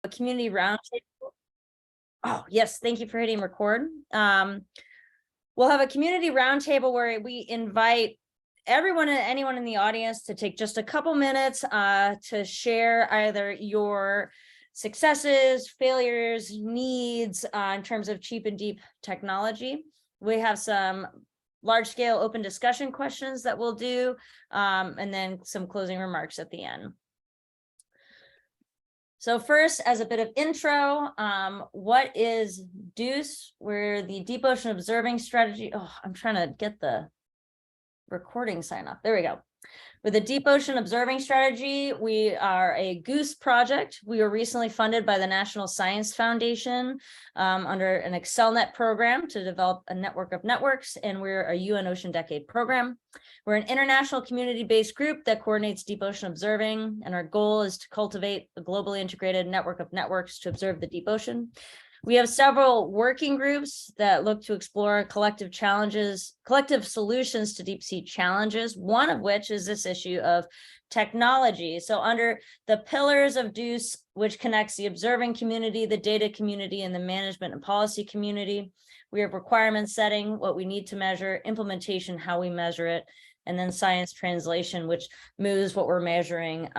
a community roundtable. Oh, yes, thank you for hitting record. We'll have a community roundtable where we invite everyone and anyone in the audience to take just a couple minutes to share either your successes, failures, needs in terms of cheap and deep technology. We have some large-scale open discussion questions that we'll do, and then some closing remarks at the end. So first, as a bit of intro, what is DEUCE? We're the Deep Ocean Observing Strategy. Oh, I'm trying to get the recording sign off. There we go. With the Deep Ocean Observing Strategy, we are a Goose project. We were recently funded by the National Science Foundation under an ExcelNet program to develop a network of networks, and we're a UN Ocean Decade program. We're an international community-based group that coordinates deep ocean observing, and our goal is to cultivate a globally integrated network of networks to observe the deep ocean. We have several working groups that look to explore collective solutions to deep sea challenges, one of which is this issue of technology. So under the pillars of DEUCE, which connects the observing community, the data community, and the management and policy community, we have requirement setting, what we need to measure, implementation, how we measure it, and then science translation, which moves what we're measuring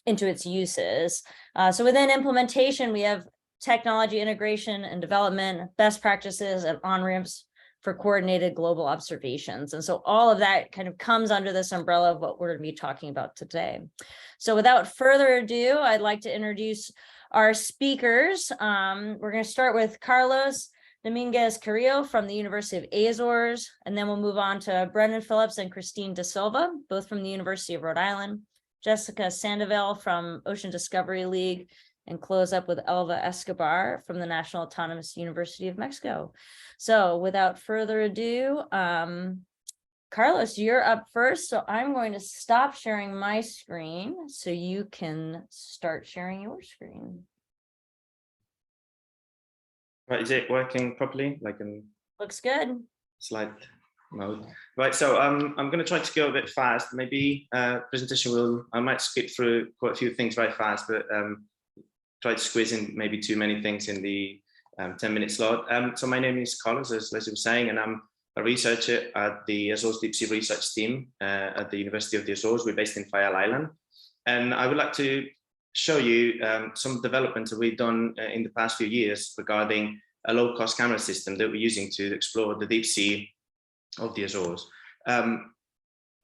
into its uses. So within implementation, we have technology integration and development, best practices, and on-ramps for coordinated global observations. And so all of that kind of comes under this umbrella of what we're going to be talking about today. So without further ado, I'd like to introduce our speakers. We're going to start with Carlos Dominguez Carrillo from the University of Azores, and then we'll move on to Brendan Phillips and Christine Da Silva, both from the University of Rhode Island, Jessica Sandoval from Ocean Discovery League, and close up with Elva Escobar from the National Autonomous University of Mexico. So without further ado, Carlos, you're up first. So I'm going to stop sharing my screen so you can start sharing your screen. Right, is it working properly? Like in looks good. Slide mode. Right, so I'm going to try to go a bit fast. Maybe presentation I might skip through quite a few things very fast, but try to squeeze in maybe too many things in the 10-minute slot. So my name is Carlos, as Leslie was saying, and I'm a researcher at the Azores Deep Sea Research Team at the University of the Azores. We're based in Fayal Island. And I would like to show you some developments that we've done in the past few years regarding a low-cost camera system that we're using to explore the deep sea of the Azores.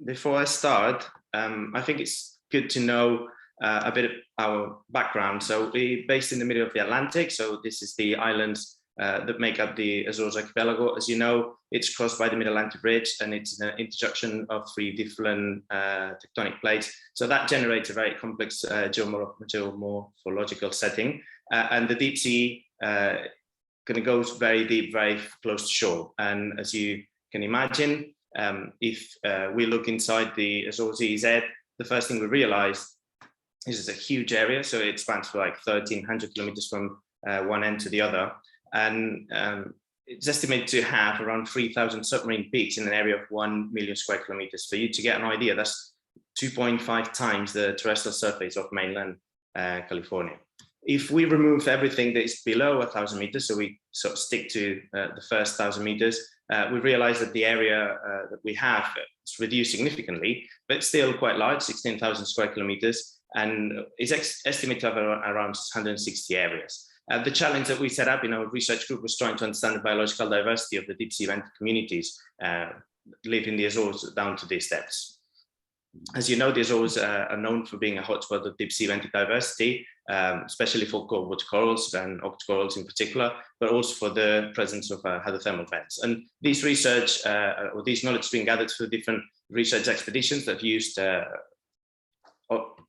Before I start, I think it's good to know a bit of our background. So we're based in the middle of the Atlantic. So this is the islands that make up the Azores archipelago. As you know, it's crossed by the Mid-Atlantic Ridge, and it's an intersection of three different tectonic plates. So that generates a very complex geomorphological setting. And the deep sea kind of goes very deep, very close to shore. And as you can imagine, if we look inside the Azores EEZ, the first thing we realize this is a huge area, so it spans for like 1,300 kilometers from one end to the other. And it's estimated to have around 3,000 submarine peaks in an area of 1 million square kilometers. For you to get an idea, that's 2.5 times the terrestrial surface of mainland California. If we remove everything that is below 1,000 meters, so we sort of stick to the first 1,000 meters, we realize that the area that we have is reduced significantly, but still quite large, 16,000 square kilometers. And is estimated to have around 160 areas. The challenge that we set up in our research group was trying to understand the biological diversity of the deep sea vented communities live in the Azores down to these depths. As you know, the Azores are known for being a hotspot of deep sea vented diversity, especially for cold water corals and octocorals in particular, but also for the presence of hydrothermal vents. And these research, or these knowledge has been gathered through different research expeditions that have used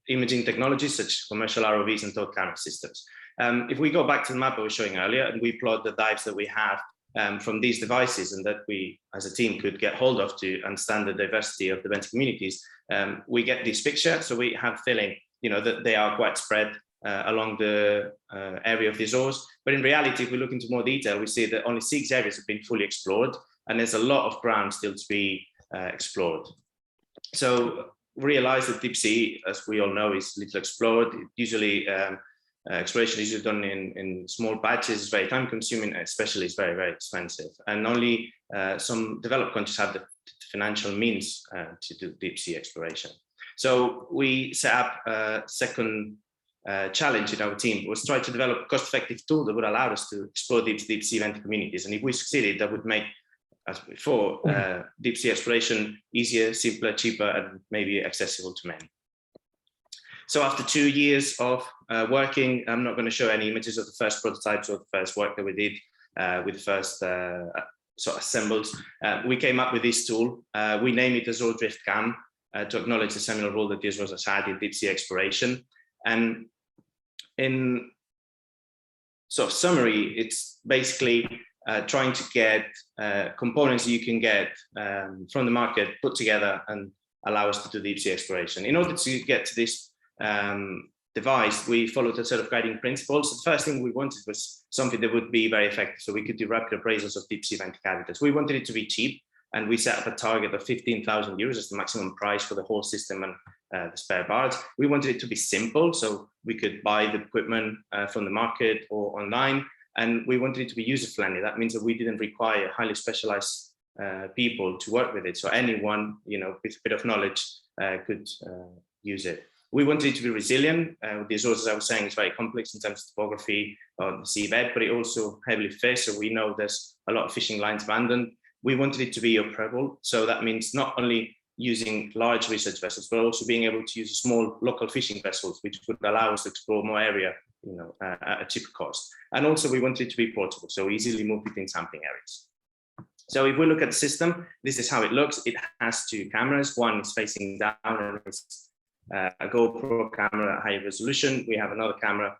imaging technologies such as commercial ROVs and towed camera systems. If we go back to the map I was showing earlier and we plot the dives that we have from these devices and that we as a team could get hold of to understand the diversity of the vented communities, we get this picture. So we have feeling, that they are quite spread along the area of the Azores. But in reality, if we look into more detail, we see that only 6 areas have been fully explored and there's a lot of ground still to be explored. So realize that deep sea, as we all know, is little explored. It usually exploration is done in small batches, it's very time consuming, and especially it's very, very expensive. And only some developed countries have the financial means to do deep sea exploration. So we set up a second challenge in our team, was try to develop a cost-effective tool that would allow us to explore deep sea venture communities. And if we succeeded, that would make, as before, deep sea exploration easier, simpler, cheaper, and maybe accessible to many. So after 2 years of working, I'm not going to show any images of the first prototypes or the first work that we did with the first sort of assembled. We came up with this tool. We named it Azure Drift Cam to acknowledge the seminal role that the Azores has had in deep sea exploration. And in sort of summary, it's basically trying to get components you can get from the market put together and allow us to do deep sea exploration. In order to get to this device, we followed a set of guiding principles. The first thing we wanted was something that would be very effective, so we could do rapid appraisals of deep sea venture capitals. We wanted it to be cheap, and we set up a target of 15,000 euros as the maximum price for the whole system and the spare parts. We wanted it to be simple, so we could buy the equipment from the market or online, and we wanted it to be user-friendly. That means that we didn't require highly specialized people to work with it, so anyone, you know, with a bit of knowledge could use it. We wanted it to be resilient. The Azores, as I was saying, is very complex in terms of topography on the seabed, but it also heavily fished, so we know there's a lot of fishing lines abandoned. We wanted it to be operable, so that means not only using large research vessels, but also being able to use small local fishing vessels, which would allow us to explore more area, you know, at a cheaper cost. And also we wanted it to be portable, so easily move between sampling areas. So if we look at the system, this is how it looks. It has two cameras. One is facing down and it's a GoPro camera at high resolution. We have another camera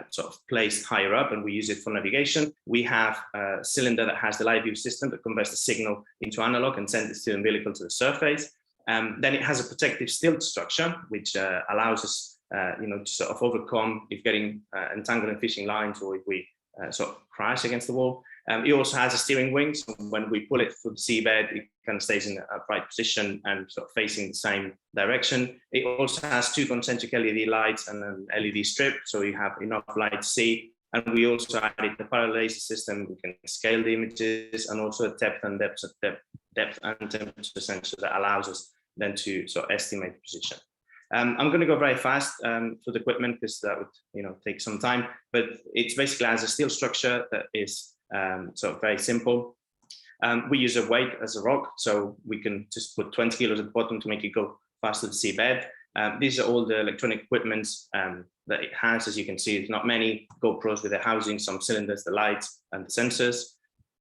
sort of placed higher up, and we use it for navigation. We have a cylinder that has the live view system that converts the signal into analog and sends it to the umbilical to the surface. Then it has a protective stilt structure, which allows us, you know, to sort of overcome if getting entangled in fishing lines or if we sort of crash against the wall. It also has a steering wing, so when we pull it through the seabed, it kind of stays in a upright position and sort of facing the same direction. It also has two concentric LED lights and an LED strip, so you have enough light to see. And we also added the parallel laser system. We can scale the images, and also a depth and temperature sensor that allows us then to sort of estimate the position. I'm going to go very fast for the equipment because that would, you know, take some time. But it's basically has a steel structure that is sort of very simple. We use a weight as a rock, so we can just put 20 kilos at the bottom to make it go faster to the seabed. These are all the electronic equipments that it has. As you can see, it's not many GoPros with the housing, some cylinders, the lights, and the sensors.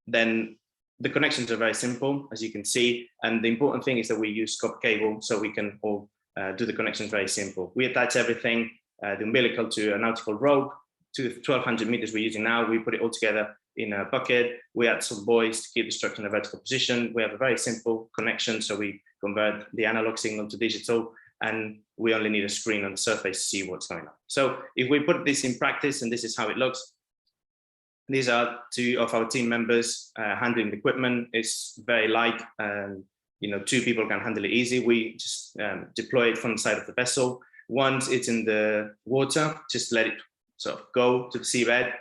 Then the connections are very simple, as you can see. And the important thing is that we use copper cable, so we can all do the connections very simple. We attach everything, the umbilical to a nautical rope, to the 1200 meters we're using now. We put it all together in a bucket. We add some buoys to keep the structure in a vertical position. We have a very simple connection, so we convert the analog signal to digital, and we only need a screen on the surface to see what's going on. So if we put this in practice, and this is how it looks, these are two of our team members handling the equipment. It's very light, and you know, two people can handle it easy. We just deploy it from the side of the vessel. Once it's in the water, just let it sort of go to the seabed.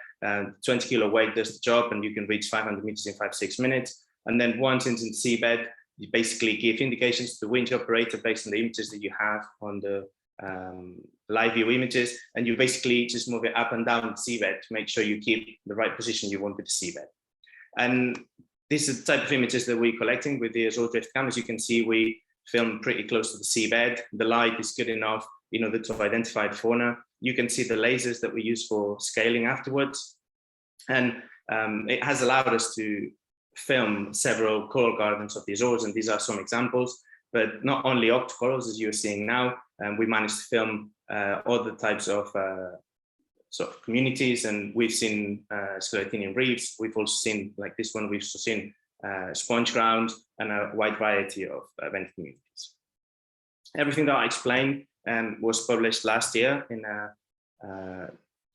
20 kilo weight does the job, and you can reach 500 meters in 5-6 minutes. And then once it's in the seabed, you basically give indications to the winch operator based on the images that you have on the live view images, and you basically just move it up and down the seabed to make sure you keep the right position you want with the seabed. And this is the type of images that we're collecting with the Azure Drift Cam. As you can see, we film pretty close to the seabed. The light is good enough in order to identify the fauna. You can see the lasers that we use for scaling afterwards. And it has allowed us to film several coral gardens of the Azores, and these are some examples, but not only octocorals, as you're seeing now. We managed to film other types of sort of communities, and we've seen Skeletinian reefs. We've also seen, like this one, we've also seen sponge grounds and a wide variety of event communities. Everything that I explained was published last year in an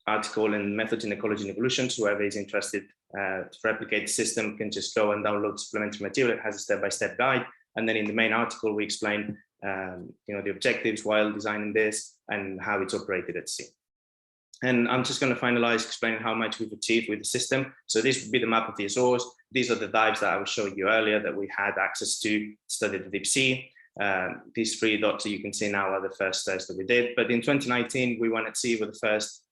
article in Methods in Ecology and Evolution. So whoever is interested to replicate the system can just go and download supplementary material. It has a step-by-step guide. And then in the main article, we explain you know, the objectives while designing this and how it's operated at sea. And I'm just going to finalize explaining how much we've achieved with the system. So this would be the map of the Azores. These are the dives that I was showing you earlier that we had access to study the deep sea. These 3 dots that you can see now are the first tests that we did. But in 2019, we went at sea with the first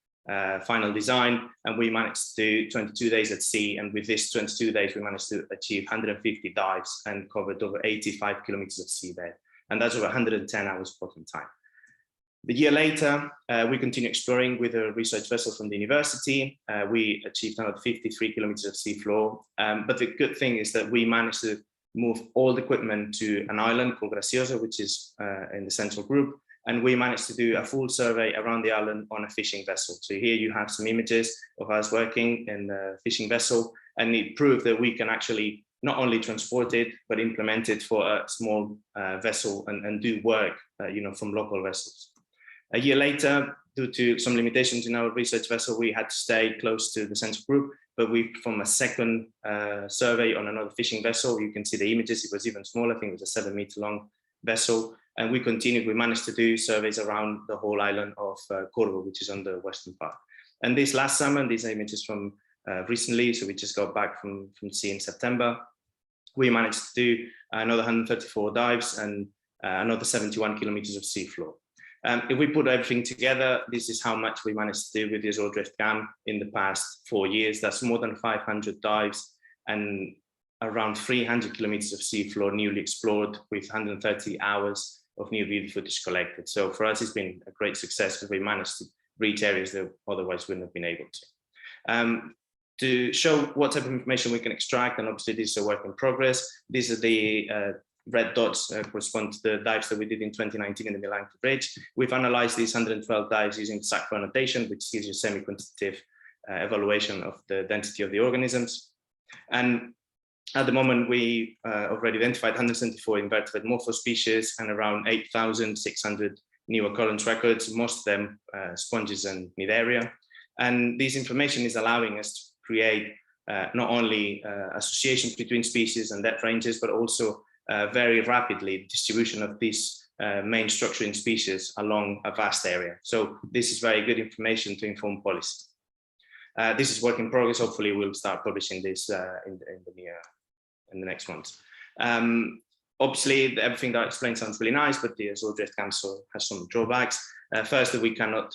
final design, and we managed to do 22 days at sea. And with this 22 days, we managed to achieve 150 dives and covered over 85 kilometers of seabed. And that's over 110 hours bottom time. The year later, we continued exploring with a research vessel from the university. We achieved another 53 kilometers of seafloor. But the good thing is that we managed to move all the equipment to an island called Graciosa, which is in the central group. And we managed to do a full survey around the island on a fishing vessel. So here you have some images of us working in the fishing vessel, and it proved that we can actually not only transport it, but implement it for a small vessel and do work, from local vessels. A year later, due to some limitations in our research vessel, we had to stay close to the central group, but we performed a second survey on another fishing vessel. You can see the images, it was even smaller, I think it was a 7-meter long vessel. And we continued, we managed to do surveys around the whole island of Corvo, which is on the western part. And this last summer, these images from recently, so we just got back from sea in September, we managed to do another 134 dives and another 71 kilometers of seafloor. If we put everything together, this is how much we managed to do with the Azore Drift Cam in the past 4 years. That's more than 500 dives and around 300 kilometers of seafloor newly explored with 130 hours of new video footage collected. So for us, it's been a great success because we managed to reach areas that otherwise wouldn't have been able to. To show what type of information we can extract, and obviously this is a work in progress, these are the red dots correspond to the dives that we did in 2019 in the Milan Bridge. We've analyzed these 112 dives using SACPRO annotation, which gives you a semi-quantitative evaluation of the density of the organisms. And at the moment, we already identified 174 invertebrate morphospecies and around 8,600 new occurrence records, most of them sponges and cnidaria. And this information is allowing us to create not only associations between species and depth ranges, but also very rapidly distribution of these main structuring species along a vast area. So this is very good information to inform policy. This is work in progress. Hopefully we'll start publishing this in the next months. Obviously, everything that I explained sounds really nice, but the Azore Drift Cam has some drawbacks. First, that we cannot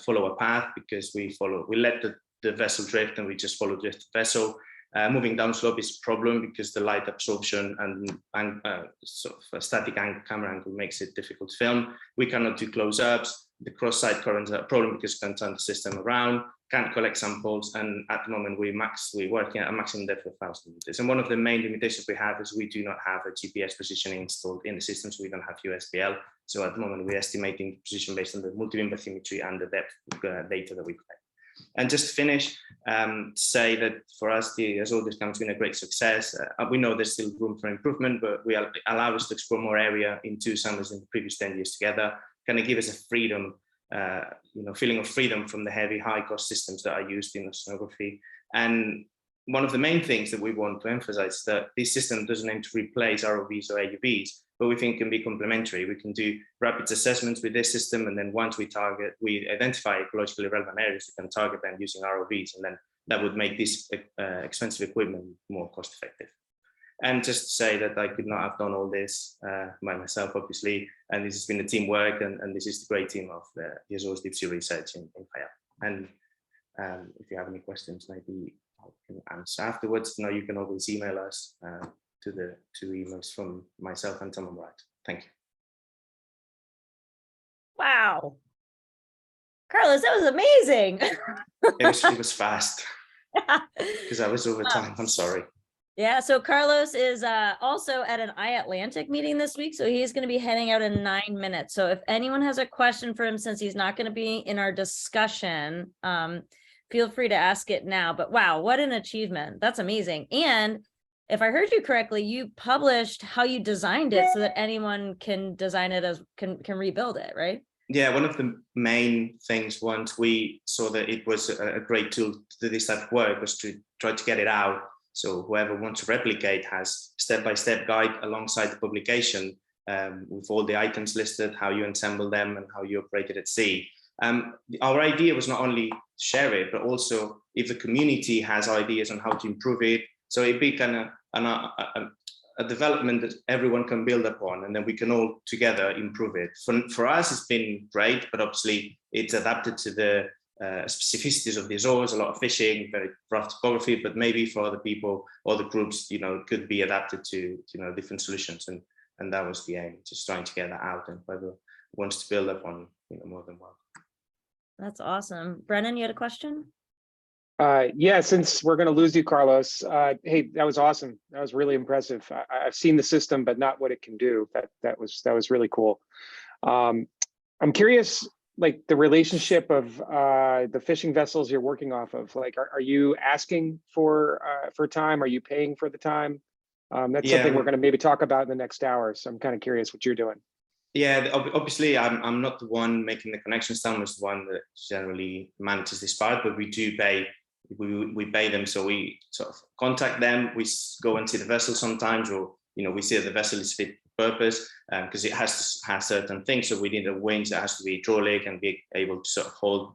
follow a path because we let the vessel drift and we just follow the vessel. Moving downslope is a problem because the light absorption and sort of a static camera angle makes it difficult to film. We cannot do close-ups. The cross-site currents are a problem because we can turn the system around, can't collect samples, and at the moment we're working at a maximum depth of 1,000 meters. And one of the main limitations we have is we do not have a GPS positioning installed in the system, so we don't have USBL. So at the moment we're estimating the position based on the multi-beam bathymetry and the depth data that we collect. And just to finish, say that for us, the Azore Drift Cam has been a great success. We know there's still room for improvement, but we allow us to explore more area in 2 summers in the previous 10 years together. Kind of give us a freedom, feeling of freedom from the heavy, high-cost systems that are used in oceanography. And one of the main things that we want to emphasize is that this system doesn't aim to replace ROVs or AUVs, but we think can be complementary. We can do rapid assessments with this system, and then once we identify ecologically relevant areas, we can target them using ROVs, and then that would make this expensive equipment more cost effective. And just to say that I could not have done all this by myself, obviously, and this has been a teamwork, and this is the great team of the Azores Deep Sea Research in Fayal. And if you have any questions, maybe I can answer afterwards. No, you can always email us to the 2 emails from myself and Tom Wright. Thank you. Wow. Carlos, that was amazing. It was fast because I was over time. I'm sorry. Yeah, so Carlos is also at an iAtlantic meeting this week, so he's going to be heading out in 9 minutes. So if anyone has a question for him, since he's not going to be in our discussion, feel free to ask it now. But wow, what an achievement. That's amazing. And if I heard you correctly, you published how you designed it so that anyone can design it can rebuild it, right? Yeah, one of the main things once we saw that it was a great tool to do this type of work was to try to get it out. So whoever wants to replicate has step-by-step guide alongside the publication with all the items listed, how you assemble them and how you operate it at sea. Our idea was not only share it, but also if the community has ideas on how to improve it. So it'd be kind of a development that everyone can build upon, and then we can all together improve it. For us, it's been great, but obviously it's adapted to the specificities of the Azores, a lot of fishing, very rough topography, but maybe for other people, other groups, could be adapted to, different solutions. And that was the aim, just trying to get that out, and whoever wants to build upon, more than welcome. That's awesome. Brennan, you had a question? Yeah, since we're going to lose you, Carlos, hey, that was awesome. That was really impressive. I've seen the system, but not what it can do. That was really cool. I'm curious, like the relationship of the fishing vessels you're working off of. Like, are you asking for time? Are you paying for the time? That's something we're going to maybe talk about in the next hour. So I'm kind of curious what you're doing. Yeah, obviously, I'm not the one making the connections. Thomas, the one that generally manages this part, but we do pay. We pay them, so we sort of contact them. We go and see the vessel sometimes, or we see that the vessel is fit for purpose because it has to have certain things. So we need a winch that has to be hydraulic and be able to sort of hold,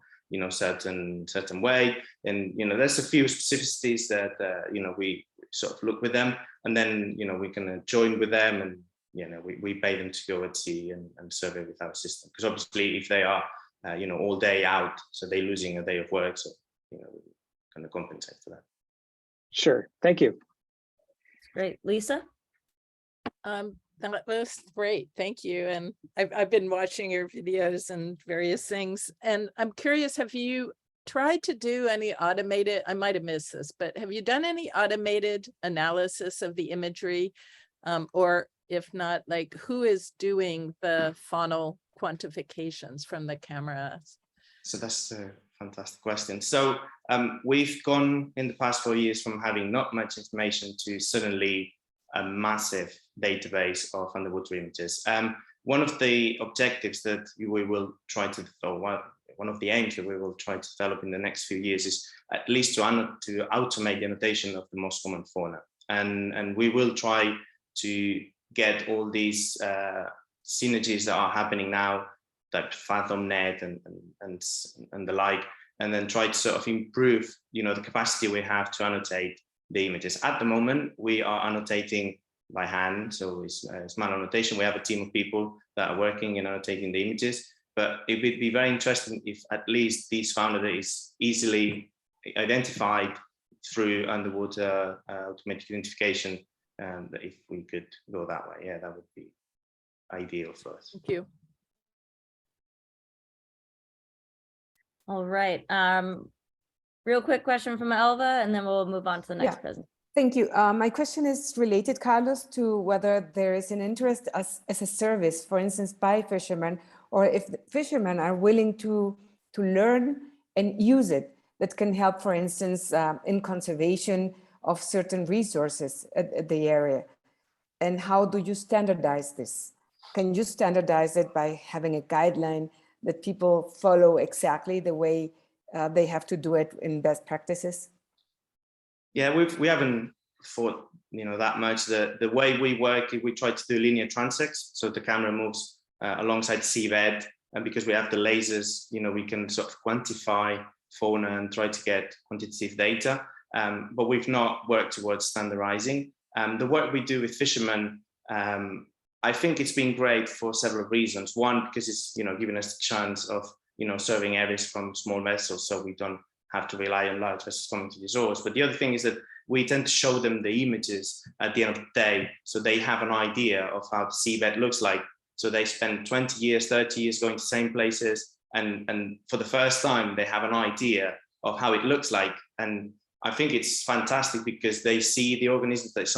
certain weight. And there's a few specificities that we sort of look with them, and then we can join with them, and we pay them to go at sea and survey with our system. Because obviously, if they are all day out, so they're losing a day of work. So we kind of compensate for that. Sure. Thank you. Great. Lisa? That was great. Thank you. And I've been watching your videos and various things. And I'm curious, have you tried to do any automated, I might have missed this, but have you done any automated analysis of the imagery? Or if not, like who is doing the faunal quantifications from the cameras? So that's a fantastic question. So we've gone in the past 4 years from having not much information to suddenly a massive database of underwater images. One of the objectives that we will try to, or one of the aims that we will try to develop in the next few years is at least to automate the annotation of the most common fauna. And we will try to get all these synergies that are happening now, like FathomNet and the like, and then try to sort of improve, the capacity we have to annotate the images. At the moment, we are annotating by hand, so it's manual annotation. We have a team of people that are working and annotating the images, but it would be very interesting if at least this fauna that is easily identified through underwater automatic identification, if we could go that way, yeah, that would be ideal for us. Thank you. All right. Real quick question from Elva, and then we'll move on to the next presentation. Thank you. My question is related, Carlos, to whether there is an interest as a service, for instance, by fishermen, or if the fishermen are willing to learn and use it, that can help, for instance, in conservation of certain resources at the area. And how do you standardize this? Can you standardize it by having a guideline that people follow exactly the way they have to do it in best practices? Yeah, we haven't thought that much. The way we work, we try to do linear transects, so the camera moves alongside the seabed, and because we have the lasers, we can sort of quantify fauna and try to get quantitative data. But we've not worked towards standardizing. The work we do with fishermen, I think it's been great for several reasons. One, because it's giving us the chance of serving areas from small vessels, so we don't have to rely on large vessels coming to the Azores. But the other thing is that we tend to show them the images at the end of the day, so they have an idea of how the seabed looks like. So they spend 20 years, 30 years going to the same places, and for the first time, they have an idea of how it looks like. And I think it's fantastic because they see the organisms that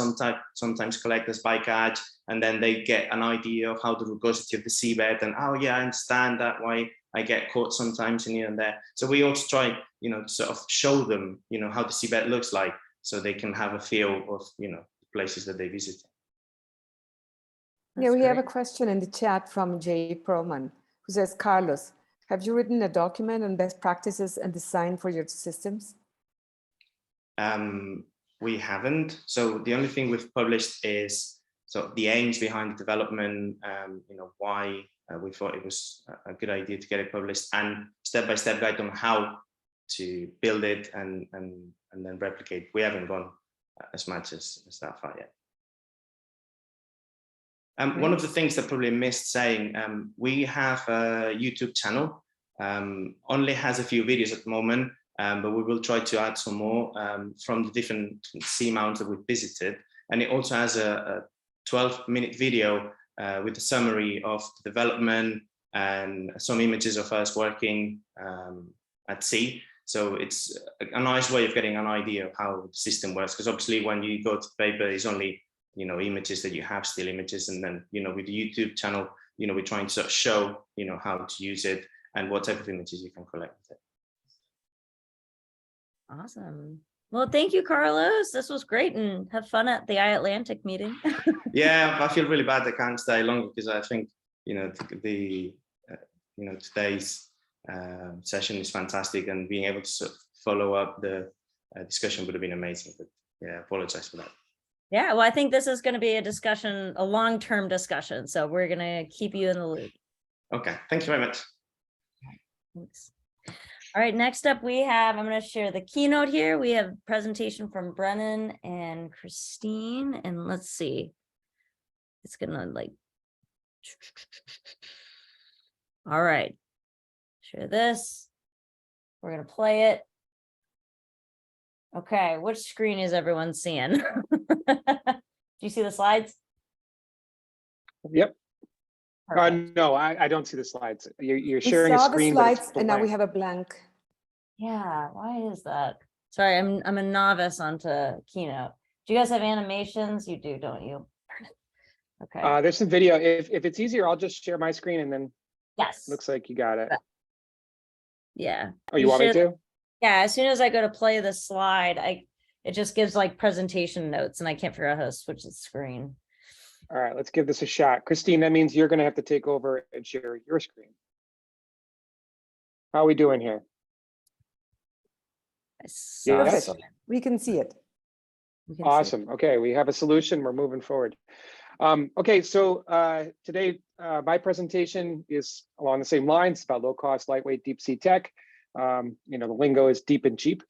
sometimes collect as bycatch, and then they get an idea of how the rugosity of the seabed, and oh yeah, I understand that why I get caught sometimes in here and there. So we also try, to sort of show them, how the seabed looks like, so they can have a feel of, places that they visit. Yeah, we have a question in the chat from Jay Perlman, who says, Carlos, have you written a document on best practices and design for your systems? We haven't. So the only thing we've published is the aims behind the development, why we thought it was a good idea to get it published, and step-by-step guide on how to build it and then replicate. We haven't gone as much as that far yet. One of the things that probably missed saying, we have a YouTube channel, only has a few videos at the moment, but we will try to add some more from the different seamounts that we've visited. And it also has a 12-minute video with a summary of the development and some images of us working at sea. So it's a nice way of getting an idea of how the system works, because obviously when you go to paper, it's only, you know, images that you have, still images, and then, you know, with the YouTube channel, you know, we're trying to sort of show, you know, how to use it and what type of images you can collect with it. Awesome. Well, thank you, Carlos. This was great, and have fun at the iAtlantic meeting. Yeah, I feel really bad I can't stay longer, because I think, you know, you know, today's session is fantastic, and being able to sort of follow up the discussion would have been amazing. But yeah, I apologize for that. Yeah, well, I think this is going to be a discussion, a long-term discussion. So we're going to keep you in the loop. Okay, thank you very much. Thanks. All right, next up we have, I'm going to share the keynote here. We have a presentation from Brennan and Christine, and let's see. It's going to like, all right, share this. We're going to play it. Okay, which screen is everyone seeing? Do you see the slides? Yep. Perfect. No, I don't see the slides. You're We sharing a saw the screen, but it's slides and now we blank. have a blank. Yeah, why is that? Sorry, I'm a novice onto Keynote. Do you guys have animations? You do, don't you? Okay. There's some video. If it's easier, I'll just share my screen, and then Yes. looks like you got it. Yeah. Oh, you want me share- to? Yeah, as soon as I go to play the slide, it just gives like presentation notes, and I can't figure out how to switch the screen. All right, let's give this a shot. Christine, that means you're going to have to take over and share your screen. How are we doing here? I saw Yes. some- We can see it. we can see it. Awesome. Okay, we have a solution. We're moving forward. Okay, so today my presentation is along the same lines, about low-cost, lightweight, deep-sea tech. You know, the lingo is deep and cheap.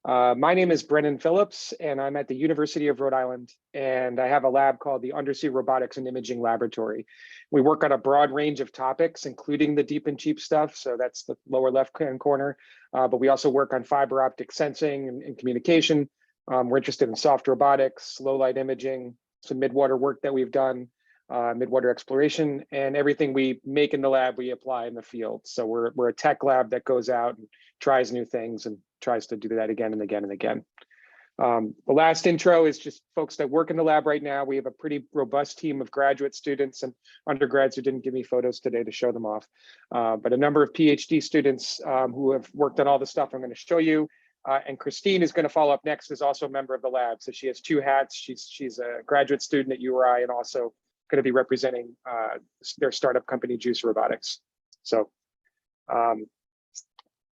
My name is Brennan Phillips, and I'm at the University of Rhode Island, and I have a lab called the Undersea Robotics and Imaging Laboratory. We work on a broad range of topics, including the deep and cheap stuff, so that's the lower left-hand corner, but we also work on fiber optic sensing and communication. We're interested in soft robotics, low-light imaging, some midwater work that we've done, midwater exploration, and everything we make in the lab, we apply in the field. So we're a tech lab that goes out and tries new things and tries to do that again and again and again. The last intro is just folks that work in the lab right now. We have a pretty robust team of graduate students and undergrads who didn't give me photos today to show them off, but a number of PhD students who have worked on all the stuff I'm going to show you. And Christine is going to follow up next, is also a member of the lab. So she has two hats. She's a graduate student at URI and also going to be representing their startup company, Juice Robotics. So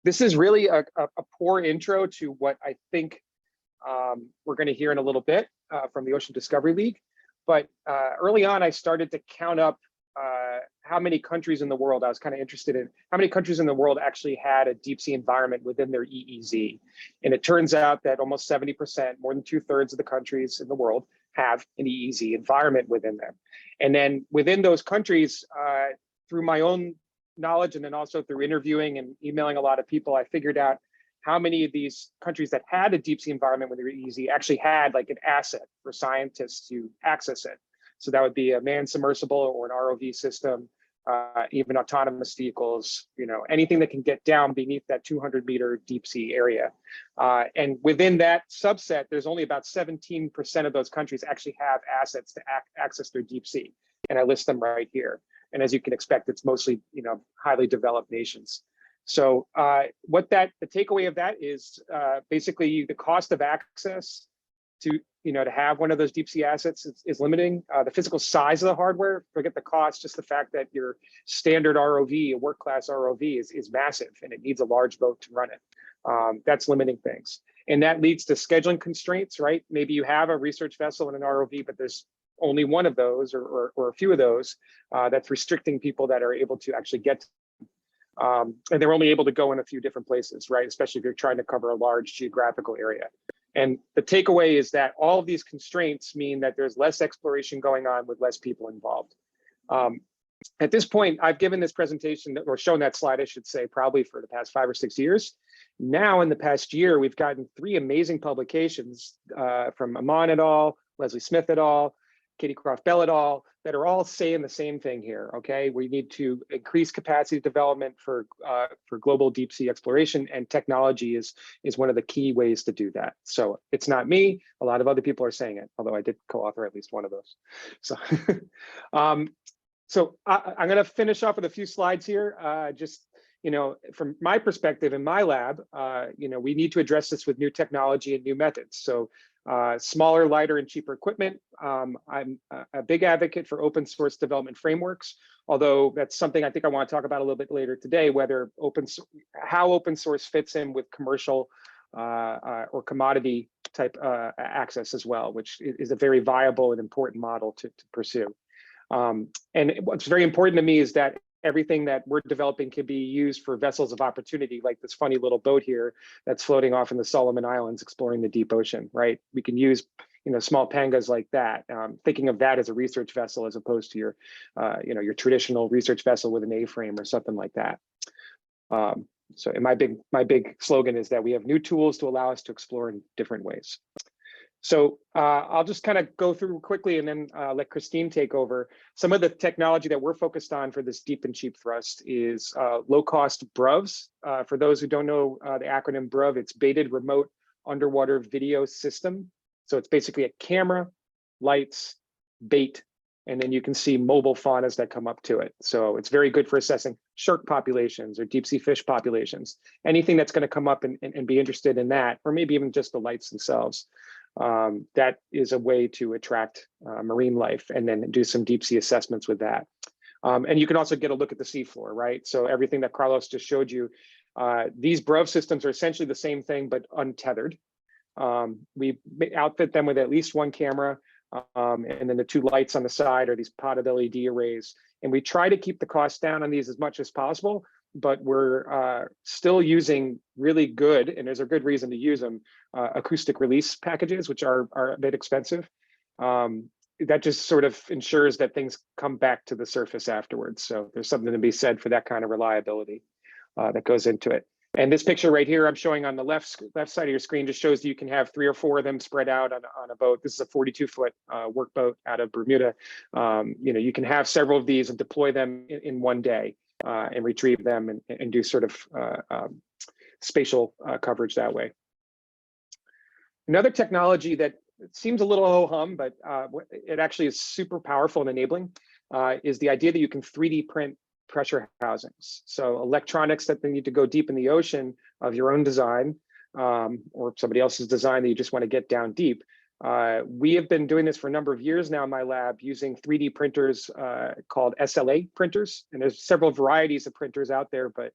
this is really a poor intro to what I think we're going to hear in a little bit from the Ocean Discovery League. But early on, I started to count up how many countries in the world, I was kind of interested in how many countries in the world actually had a deep sea environment within their EEZ. And it turns out that almost 70%, more than 2/3 of the countries in the world have an EEZ environment within them. And then within those countries, through my own knowledge and then also through interviewing and emailing a lot of people, I figured out how many of these countries that had a deep sea environment with their EEZ actually had like an asset for scientists to access it. So that would be a manned submersible or an ROV system, even autonomous vehicles, you know, anything that can get down beneath that 200-meter deep sea area. And within that subset, there's only about 17% of those countries actually have assets to access their deep sea. And I list them right here. And as you can expect, it's mostly, you know, highly developed nations. So the takeaway of that is basically the cost of access to, you know, to have one of those deep sea assets is limiting. The physical size of the hardware, forget the cost, just the fact that your standard ROV, a work class ROV is massive and it needs a large boat to run it. That's limiting things. And that leads to scheduling constraints, right? Maybe you have a research vessel and an ROV, but there's only one of those or a few of those that's restricting people that are able to actually get to and they're only able to go in a few different places, right? Especially if you're trying to cover a large geographical area. And the takeaway is that all of these constraints mean that there's less exploration going on with less people involved. At this point, I've given this presentation or shown that slide, I should say, probably for the past 5 or 6 years. Now, in the past year, we've gotten 3 amazing publications from Aman et al., Leslie Smith et al., Katie Croft Bell et al., that are all saying the same thing here. Okay, we need to increase capacity development for global deep sea exploration, and technology is one of the key ways to do that. So it's not me; a lot of other people are saying it. Although I did co-author at least one of those. So, so I'm going to finish off with a few slides here. Just from my perspective in my lab, we need to address this with new technology and new methods. So. Smaller, lighter, and cheaper equipment. I'm a big advocate for open source development frameworks, although that's something I think I want to talk about a little bit later today, whether how open source fits in with commercial or commodity type access as well, which is a very viable and important model to pursue. And what's very important to me is that everything that we're developing can be used for vessels of opportunity, like this funny little boat here that's floating off in the Solomon Islands exploring the deep ocean, right? We can use small pangas like that, thinking of that as a research vessel as opposed to your your traditional research vessel with an A-frame or something like that. So my big slogan is that we have new tools to allow us to explore in different ways. So I'll just kind of go through quickly and then let Christine take over. Some of the technology that we're focused on for this deep and cheap thrust is low-cost BRUVs. For those who don't know the acronym BRUV, it's Baited Remote Underwater Video System. So it's basically a camera, lights, bait, and then you can see mobile faunas that come up to it. So it's very good for assessing shark populations or deep sea fish populations. Anything that's going to come up and be interested in that, or maybe even just the lights themselves. That is a way to attract marine life and then do some deep sea assessments with that. And you can also get a look at the seafloor, right? So everything that Carlos just showed you, these BRUV systems are essentially the same thing, but untethered. We outfit them with at least one camera, and then the 2 lights on the side are these potted LED arrays. And we try to keep the cost down on these as much as possible, but we're still using really good, and there's a good reason to use them, acoustic release packages, which are a bit expensive. That just sort of ensures that things come back to the surface afterwards. So there's something to be said for that kind of reliability that goes into it. And this picture right here I'm showing on the left side of your screen just shows you can have 3 or 4 of them spread out on a boat. This is a 42-foot workboat out of Bermuda. You can have several of these and deploy them in one day. And retrieve them and do sort of spatial coverage that way. Another technology that seems a little ho-hum, but it actually is super powerful and enabling is the idea that you can 3D print pressure housings. So electronics that they need to go deep in the ocean of your own design or somebody else's design that you just want to get down deep. We have been doing this for a number of years now in my lab using 3D printers called SLA printers. And there's several varieties of printers out there, but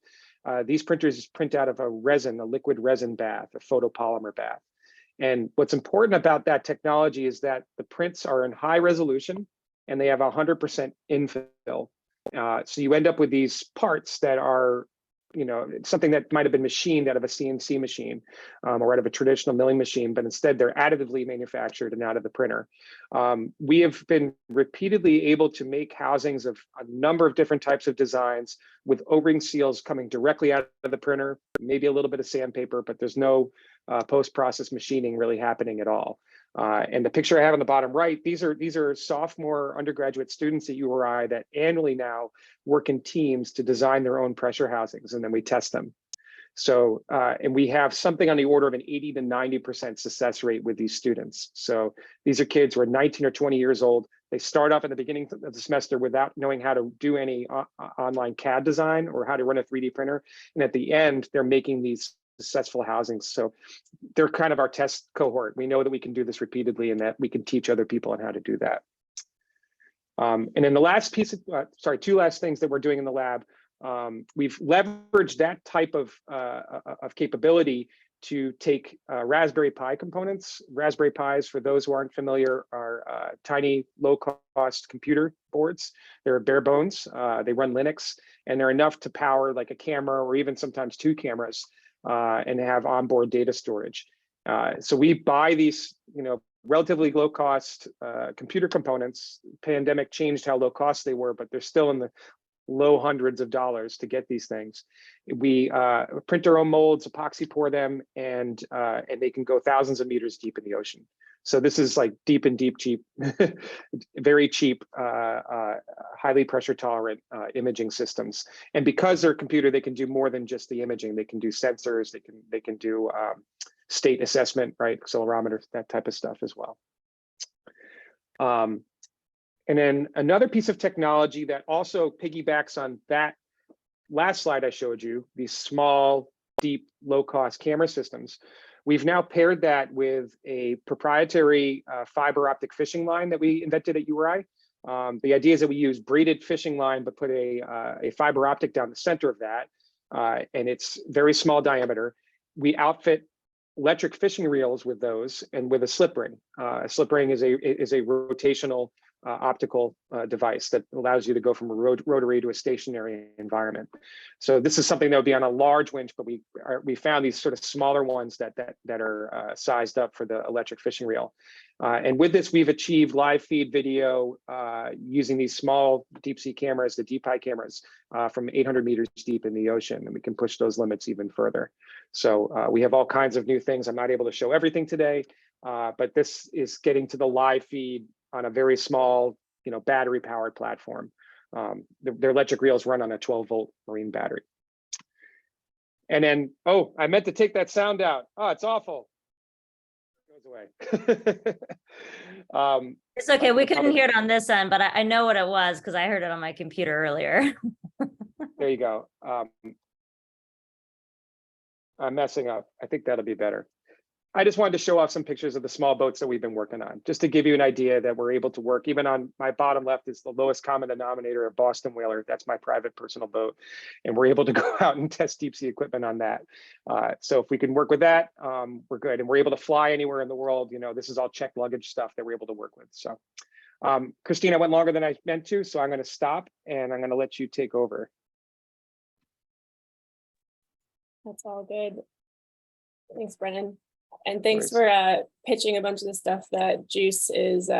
these printers print out of a liquid resin bath, a photopolymer bath. And what's important about that technology is that the prints are in high resolution and they have 100% infill. So you end up with these parts that are something that might have been machined out of a CNC machine or out of a traditional milling machine, but instead they're additively manufactured and out of the printer. We have been repeatedly able to make housings of a number of different types of designs with O-ring seals coming directly out of the printer, maybe a little bit of sandpaper, but there's no post-process machining really happening at all. And the picture I have on the bottom right, these are sophomore undergraduate students at URI that annually now work in teams to design their own pressure housings, and then we test them. So, and we have something on the order of an 80 to 90% success rate with these students. So these are kids who are 19 or 20 years old. They start off at the beginning of the semester without knowing how to do any online CAD design or how to run a 3D printer. And at the end, they're making these successful housings. So they're kind of our test cohort. We know that we can do this repeatedly and that we can teach other people on how to do that. And then the last piece of, two last things that we're doing in the lab. We've leveraged that type of capability to take Raspberry Pi components. Raspberry Pis, for those who aren't familiar, are tiny, low-cost computer boards. They're bare bones. They run Linux, and they're enough to power like a camera or even sometimes 2 cameras and have onboard data storage. So we buy these, relatively low-cost computer components. Pandemic changed how low-cost they were, but they're still in the low hundreds of dollars to get these things. We print our own molds, epoxy pour them, and they can go thousands of meters deep in the ocean. So this is like deep, cheap, very cheap, highly pressure tolerant imaging systems. And because they're computer, they can do more than just the imaging. They can do sensors. They can do state assessment, right? Accelerometer, that type of stuff as well. And then another piece of technology that also piggybacks on that last slide I showed you, these small, deep, low-cost camera systems. We've now paired that with a proprietary fiber optic fishing line that we invented at URI. The idea is that we use braided fishing line, but put a fiber optic down the center of that, and it's very small diameter. We outfit electric fishing reels with those and with a slip ring. A slip ring is a rotational optical device that allows you to go from a rotary to a stationary environment. So this is something that would be on a large winch, but we found these sort of smaller ones that are sized up for the electric fishing reel. And with this, we've achieved live feed video using these small deep sea cameras, the DPI cameras, from 800 meters deep in the ocean, and we can push those limits even further. So we have all kinds of new things. I'm not able to show everything today, but this is getting to the live feed on a very small, battery powered platform. Their electric reels run on a 12-volt marine battery. And then, oh, I meant to take that sound out. Oh, it's awful. It goes away. It's okay. We couldn't hear it on this end, but I know what it was because I heard it on my computer earlier. There you go. I'm messing up. I think that'll be better. I just wanted to show off some pictures of the small boats that we've been working on, just to give you an idea that we're able to work. Even on my bottom left is the lowest common denominator of Boston Whaler. That's my private personal boat. And we're able to go out and test deep sea equipment on that. So if we can work with that, we're good. And we're able to fly anywhere in the world. This is all checked luggage stuff that we're able to work with. So Christine, I went longer than I meant to, so I'm going to stop and I'm going to let you take over. That's all good. Thanks, Brennan. And thanks for pitching a bunch of the stuff that Juice is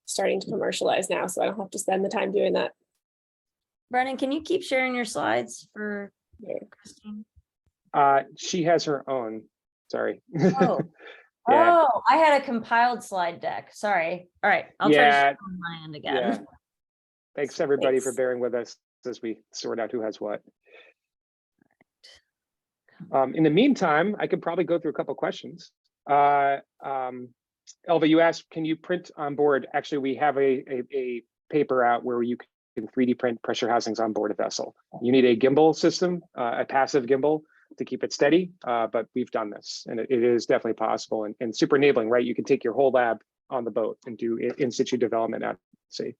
starting to commercialize now, so I don't have to spend the time doing that. Brennan, can you keep sharing your slides for Christine? She has her own. Sorry. Oh. Yeah. Oh, I had a compiled slide deck. Sorry. All right. I'll try to share on my end again. Yeah. Thanks everybody for bearing with us as we sort out who has what. In the meantime, I could probably go through a couple questions. Elva, you asked, can you print on board? Actually, we have a paper out where you can 3D print pressure housings on board a vessel. You need a gimbal system, a passive gimbal to keep it steady, but we've done this and it is definitely possible and super enabling, right? You can take your whole lab on the boat and do in situ development at sea.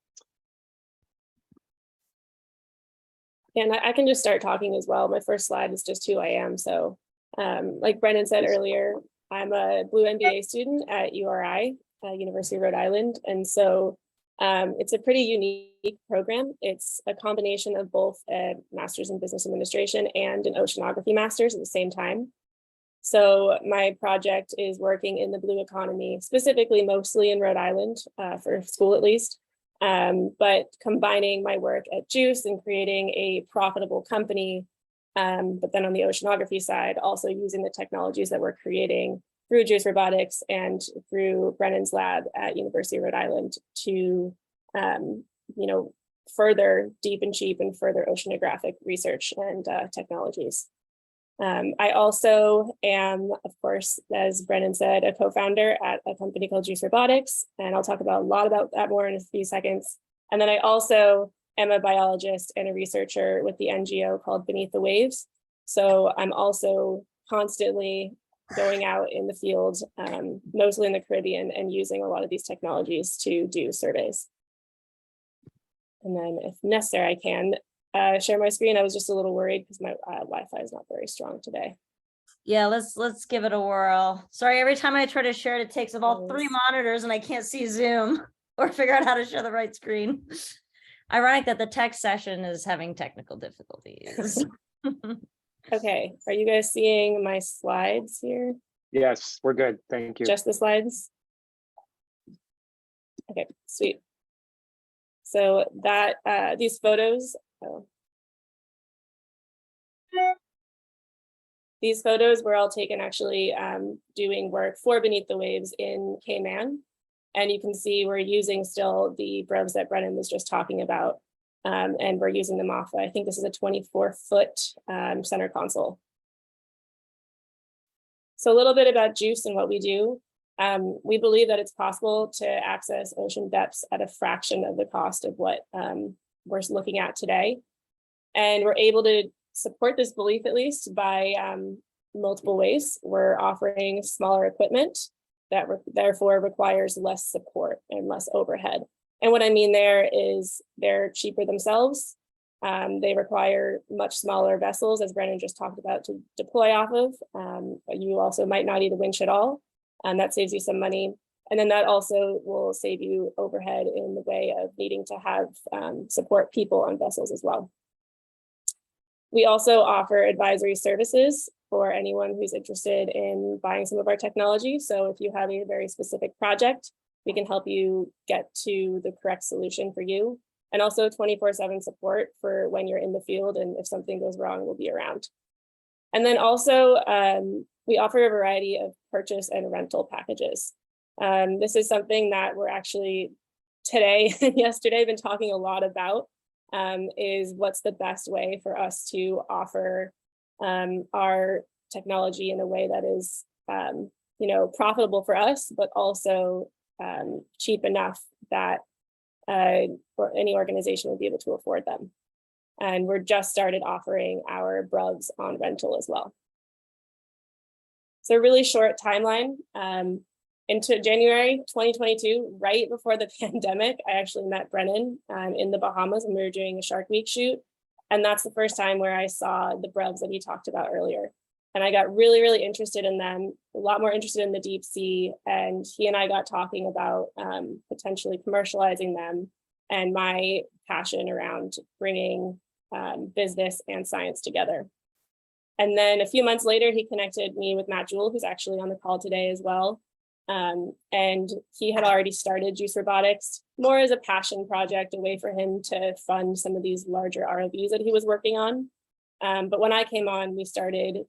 And I can just start talking as well. My first slide is just who I am. So like Brennan said earlier, I'm a Blue MBA student at URI, University of Rhode Island. And so it's a pretty unique program. It's a combination of both a master's in business administration and an oceanography master's at the same time. So my project is working in the blue economy, specifically mostly in Rhode Island, for school at least. But combining my work at Juice and creating a profitable company, but then on the oceanography side, also using the technologies that we're creating through Juice Robotics and through Brennan's lab at University of Rhode Island to, further deep and cheap and further oceanographic research and technologies. I also am, of course, as Brennan said, a co-founder at a company called Juice Robotics, and I'll talk a lot about that more in a few seconds. And then I also am a biologist and a researcher with the NGO called Beneath the Waves. So I'm also constantly going out in the field, mostly in the Caribbean, and using a lot of these technologies to do surveys. And then if necessary, I can share my screen. I was just a little worried because my Wi-Fi is not very strong today. Yeah, let's give it a whirl. Sorry, every time I try to share it, it takes up all No 3 worries. monitors and I can't see Zoom or figure out how to share the right screen. Ironic that the tech session is having technical difficulties. Okay, are you guys seeing my slides here? Yes, we're good. Thank you. Just the slides? Okay, sweet. So that these photos, these photos were all taken actually doing work for Beneath the Waves in Cayman. And you can see we're using still the brevs that Brennan was just talking about. And we're using them off, I think this is a 24-foot center console. So a little bit about JUICE and what we do. We believe that it's possible to access ocean depths at a fraction of the cost of what we're looking at today. And we're able to support this belief, at least, by multiple ways. We're offering smaller equipment that therefore requires less support and less overhead. And what I mean there is they're cheaper themselves. They require much smaller vessels, as Brennan just talked about, to deploy off of. But you also might not need a winch at all. That saves you some money. And then that also will save you overhead in the way of needing to have support people on vessels as well. We also offer advisory services for anyone who's interested in buying some of our technology. So if you have a very specific project, we can help you get to the correct solution for you. And also 24/7 support for when you're in the field, and if something goes wrong, we'll be around. And then also we offer a variety of purchase and rental packages. This is something that we're actually today and yesterday been talking a lot about, is what's the best way for us to offer our technology in a way that is profitable for us, but also cheap enough that or any organization would be able to afford them. And we're just started offering our brevs on rental as well. So a really short timeline. Into January 2022, right before the pandemic, I actually met Brennan in the Bahamas when we were doing a Shark Week shoot. And that's the first time where I saw the brevs that he talked about earlier. And I got really, really interested in them, a lot more interested in the deep sea. And he and I got talking about potentially commercializing them and my passion around bringing business and science together. And then a few months later, he connected me with Matt Jewell, who's actually on the call today as well. And he had already started JUICE Robotics more as a passion project, a way for him to fund some of these larger ROVs that he was working on. But when I came on, we started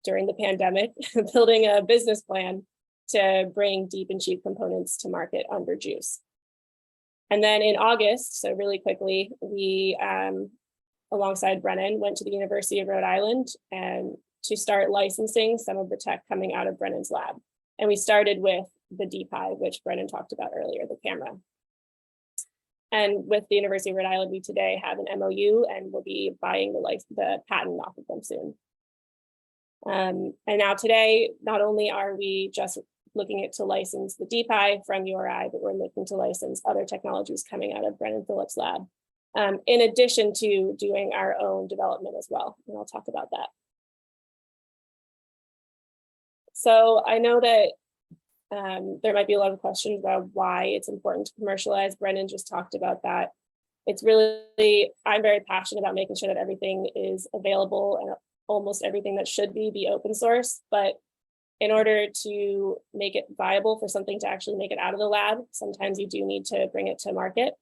during the pandemic, building a business plan to bring deep and cheap components to market under JUICE. And then in August, so really quickly, we, alongside Brennan, went to the University of Rhode Island and to start licensing some of the tech coming out of Brennan's lab. And we started with the DPI, which Brennan talked about earlier, the camera. And with the University of Rhode Island, we today have an MOU and we'll be buying the patent off of them soon. And now today, not only are we just looking at to license the DPI from URI, but we're looking to license other technologies coming out of Brennan Phillips' lab, in addition to doing our own development as well. And I'll talk about that. So I know that there might be a lot of questions about why it's important to commercialize. Brennan just talked about that. It's really, I'm very passionate about making sure that everything is available and almost everything that should be open source. But in order to make it viable for something to actually make it out of the lab, sometimes you do need to bring it to market.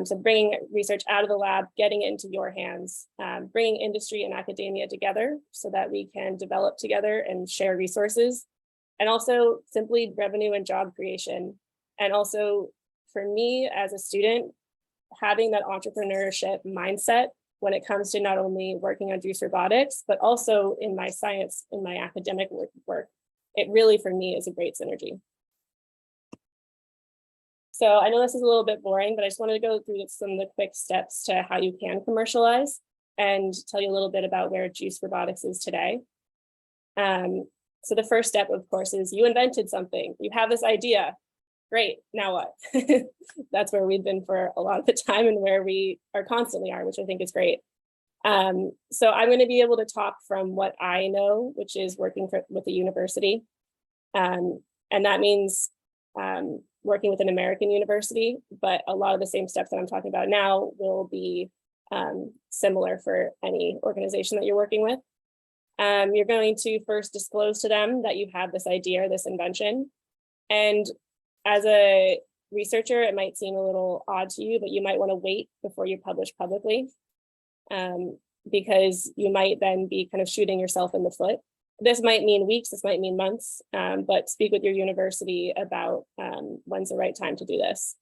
So bringing research out of the lab, getting it into your hands, bringing industry and academia together so that we can develop together and share resources, and also simply revenue and job creation. And also for me as a student, having that entrepreneurship mindset when it comes to not only working on JUICE Robotics, but also in my science, in my academic work, it really for me is a great synergy. So I know this is a little bit boring, but I just wanted to go through some of the quick steps to how you can commercialize and tell you a little bit about where JUICE Robotics is today. So the first step, of course, is you invented something. You have this idea. Great, now what? That's where we've been for a lot of the time and where we are constantly are, which I think is great. So I'm going to be able to talk from what I know, which is working with the university. And that means working with an American university, but a lot of the same steps that I'm talking about now will be similar for any organization that you're working with. You're going to first disclose to them that you have this idea or this invention. And as a researcher, it might seem a little odd to you, but you might want to wait before you publish publicly, because you might then be kind of shooting yourself in the foot. This might mean weeks, this might mean months, but speak with your university about when's the right time to do this.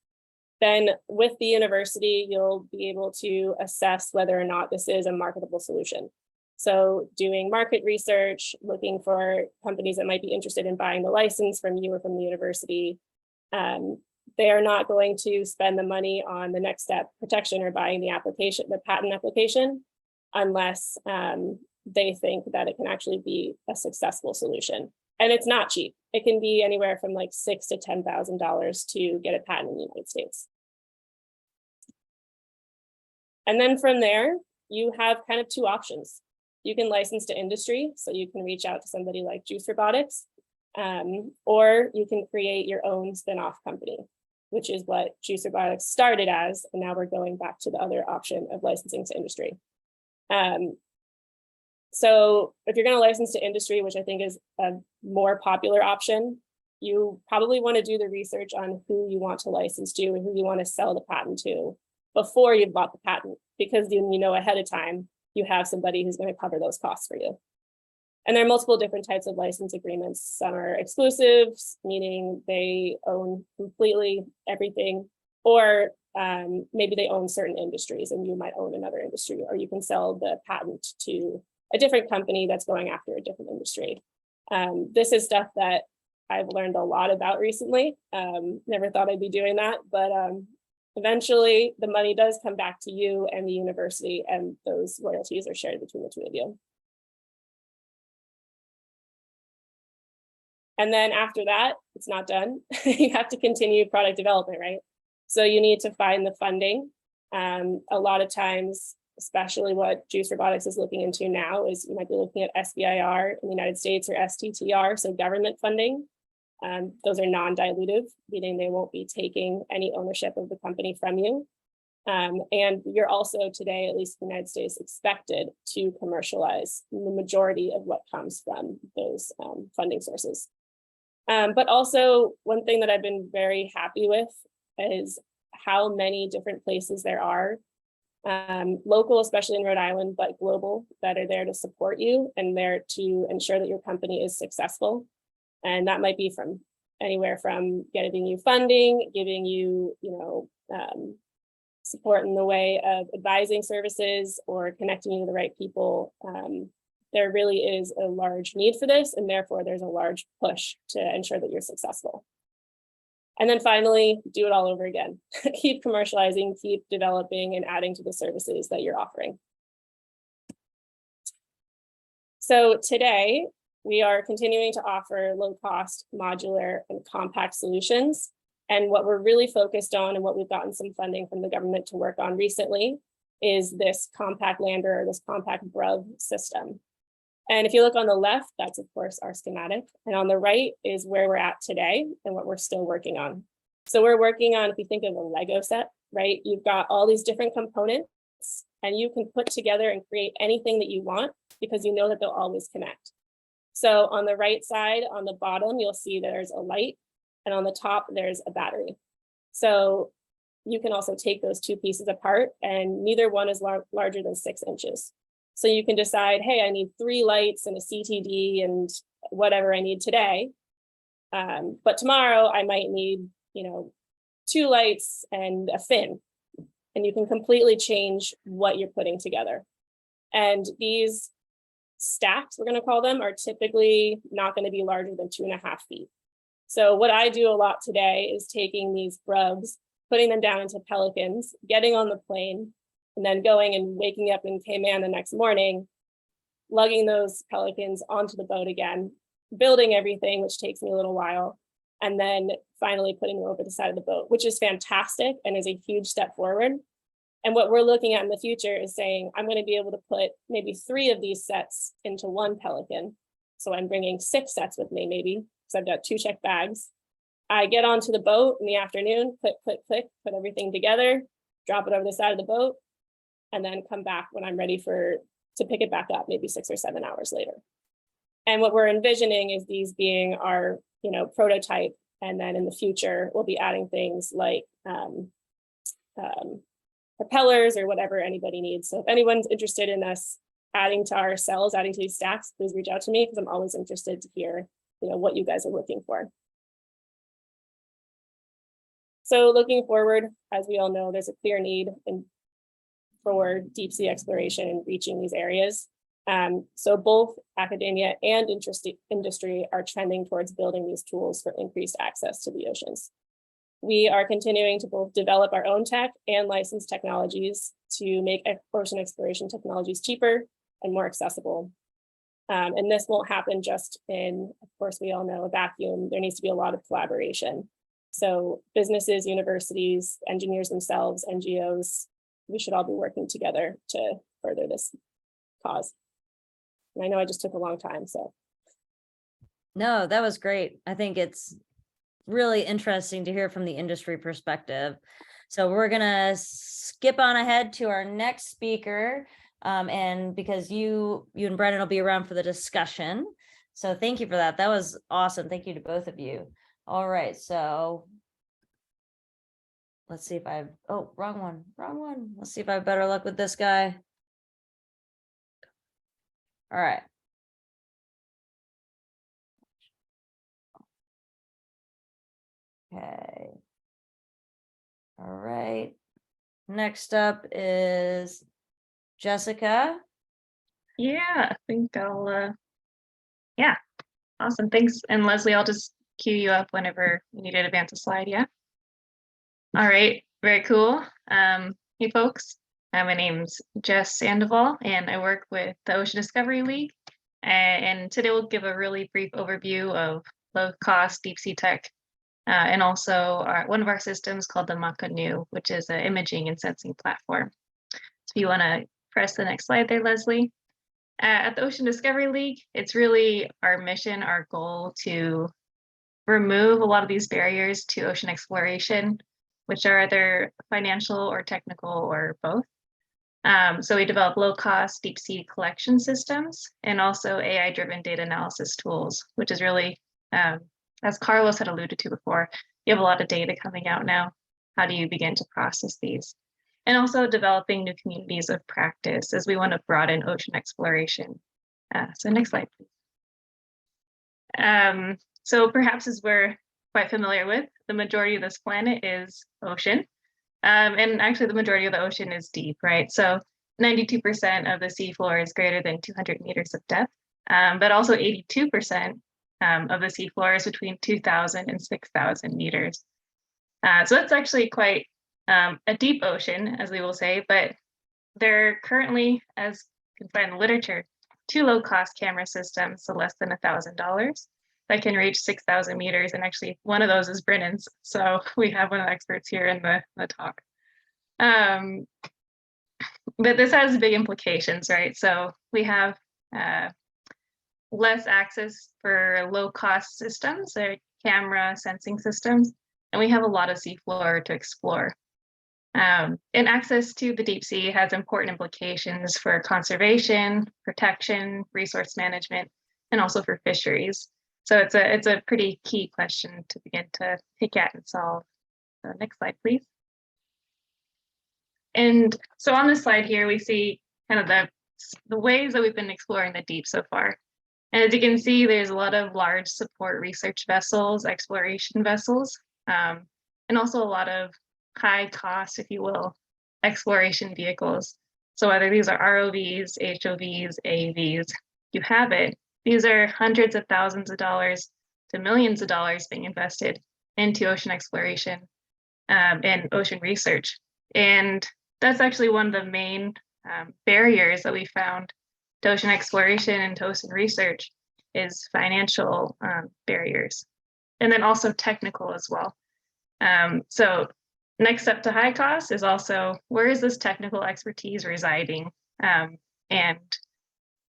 Then with the university, you'll be able to assess whether or not this is a marketable solution. So doing market research, looking for companies that might be interested in buying the license from you or from the university. They are not going to spend the money on the next step protection or buying the application, the patent application, unless they think that it can actually be a successful solution. And it's not cheap. It can be anywhere from like $6,000 to $10,000 to get a patent in the United States. And then from there, you have kind of two options. You can license to industry, so you can reach out to somebody like Juice Robotics, or you can create your own spin-off company, which is what Juice Robotics started as, and now we're going back to the other option of licensing to industry. So if you're going to license to industry, which I think is a more popular option, you probably want to do the research on who you want to license to and who you want to sell the patent to before you've bought the patent, because you know ahead of time you have somebody who's going to cover those costs for you. And there are multiple different types of license agreements. Some are exclusives, meaning they own completely everything, or maybe they own certain industries and you might own another industry, or you can sell the patent to a different company that's going after a different industry. This is stuff that I've learned a lot about recently. Never thought I'd be doing that, but eventually the money does come back to you and the university, and those royalties are shared between the two of you. And then after that, it's not done. You have to continue product development, right? So you need to find the funding. A lot of times, especially what Juice Robotics is looking into now, is you might be looking at SBIR in the United States or STTR, so government funding. Those are non-dilutive, meaning they won't be taking any ownership of the company from you. And you're also today, at least in the United States, expected to commercialize the majority of what comes from those funding sources. But also one thing that I've been very happy with is how many different places there are, local, especially in Rhode Island, but global, that are there to support you and there to ensure that your company is successful. And that might be from anywhere from getting you funding, giving you, support in the way of advising services or connecting you to the right people. There really is a large need for this, and therefore there's a large push to ensure that you're successful. And then finally, do it all over again. Keep commercializing, keep developing and adding to the services that you're offering. So today, we are continuing to offer low-cost, modular, and compact solutions. And what we're really focused on and what we've gotten some funding from the government to work on recently is this compact lander, or this compact BRUV system. And if you look on the left, that's of course our schematic. And on the right is where we're at today and what we're still working on. So we're working on, if you think of a Lego set, right? You've got all these different components and you can put together and create anything that you want because you know that they'll always connect. So on the right side, on the bottom, you'll see there's a light, and on the top, there's a battery. So you can also take those two pieces apart, and neither one is larger than 6 inches. So you can decide, hey, I need 3 lights and a CTD and whatever I need today. But tomorrow I might need, 2 lights and a fin. And you can completely change what you're putting together. And these stacks, we're going to call them, are typically not going to be larger than 2.5 feet. So what I do a lot today is taking these BRUVs, putting them down into Pelicans, getting on the plane, and then going and waking up in Cayman the next morning, lugging those Pelicans onto the boat again, building everything, which takes me a little while, and then finally putting them over the side of the boat, which is fantastic and is a huge step forward. And what we're looking at in the future is saying, I'm going to be able to put maybe 3 of these sets into one Pelican. So I'm bringing 6 sets with me, maybe, because I've got 2 checked bags. I get onto the boat in the afternoon, click, click, click, put everything together, drop it over the side of the boat, and then come back when I'm ready to pick it back up, maybe 6 or 7 hours later. And what we're envisioning is these being our, prototype. And then in the future, we'll be adding things like propellers or whatever anybody needs. So if anyone's interested in us adding to our cells, adding to these stacks, please reach out to me, because I'm always interested to hear, what you guys are looking for. So looking forward, as we all know, there's a clear need for deep sea exploration and reaching these areas. So both academia and industry are trending towards building these tools for increased access to the oceans. We are continuing to both develop our own tech and license technologies to make ocean exploration technologies cheaper and more accessible. And this won't happen just in, of course, we all know, a vacuum. There needs to be a lot of collaboration. So businesses, universities, engineers themselves, NGOs, we should all be working together to further this cause. And I know I just took a long time, so. No, that was great. I think it's really interesting to hear from the industry perspective. So we're gonna skip on ahead to our next speaker. And because you and Brennan will be around for the discussion. So thank you for that. That was awesome. Thank you to both of you. All right, so let's see if wrong one. Let's see if I have better luck with this guy. All right. Okay. All right. Next up is Jessica. Yeah, I think I'll, yeah, awesome. Thanks. And Leslie, I'll just cue you up whenever you need to advance a slide. Yeah. All right. Very cool. Hey, folks. My name's Jess Sandoval, and I work with the Ocean Discovery League. And today we'll give a really brief overview of low-cost deep sea tech, and also one of our systems called the Makanu, which is an imaging and sensing platform. So if you want to press the next slide there, Leslie. At the Ocean Discovery League, it's really our mission, our goal to remove a lot of these barriers to ocean exploration, which are either financial or technical or both. So we develop low-cost deep sea collection systems and also AI-driven data analysis tools, which is really, as Carlos had alluded to before, you have a lot of data coming out now. How do you begin to process these? And also developing new communities of practice as we want to broaden ocean exploration. So next slide, please. So perhaps as we're quite familiar with, the majority of this planet is ocean. And actually the majority of the ocean is deep, right? So 92% of the seafloor is greater than 200 meters of depth, but also 82% of the seafloor is between 2,000 and 6,000 meters. So that's actually quite a deep ocean, as we will say, but there are currently, as you can find in the literature, 2 low-cost camera systems, so less than $1,000, that can reach 6,000 meters. And actually one of those is Brennan's. So we have one of the experts here in the talk. But this has big implications, right? So we have less access for low-cost systems, or camera sensing systems, and we have a lot of seafloor to explore. And access to the deep sea has important implications for conservation, protection, resource management, and also for fisheries. So it's a pretty key question to begin to pick at and solve. So next slide, please. And so on this slide here, we see kind of the ways that we've been exploring the deep so far. And as you can see, there's a lot of large support research vessels, exploration vessels, and also a lot of high cost, if you will, exploration vehicles. So whether these are ROVs, HOVs, AVs, you have it. These are hundreds of thousands of dollars to millions of dollars being invested into ocean exploration and ocean research. And that's actually one of the main barriers that we found to ocean exploration and to ocean research is financial barriers, and then also technical as well. So Next up to high cost is also, where is this technical expertise residing? And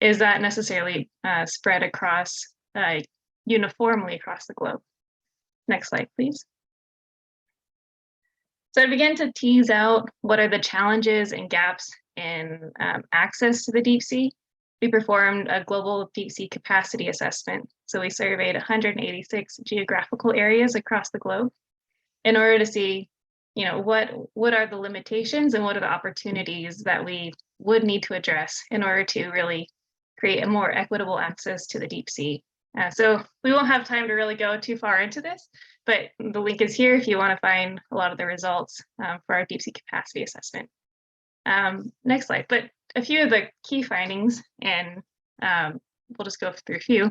is that necessarily spread across uniformly across the globe? Next slide, please. So I began to tease out what are the challenges and gaps in access to the deep sea. We performed a global deep sea capacity assessment. So we surveyed 186 geographical areas across the globe in order to see, what are the limitations and what are the opportunities that we would need to address in order to really create a more equitable access to the deep sea. So we won't have time to really go too far into this, but the link is here if you want to find a lot of the results for our deep sea capacity assessment. Next slide, but a few of the key findings, and we'll just go through a few.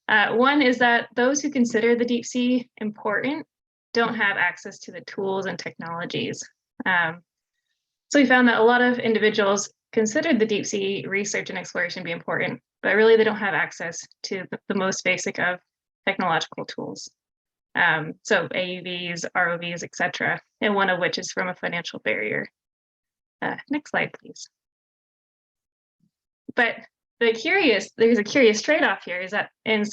One is that those who consider the deep sea important don't have access to the tools and technologies. So we found that a lot of individuals considered the deep sea research and exploration to be important, but really they don't have access to the most basic of technological tools. So AUVs, ROVs, etc., and one of which is from a financial barrier. Next slide, please. But there's a curious trade-off here, is that in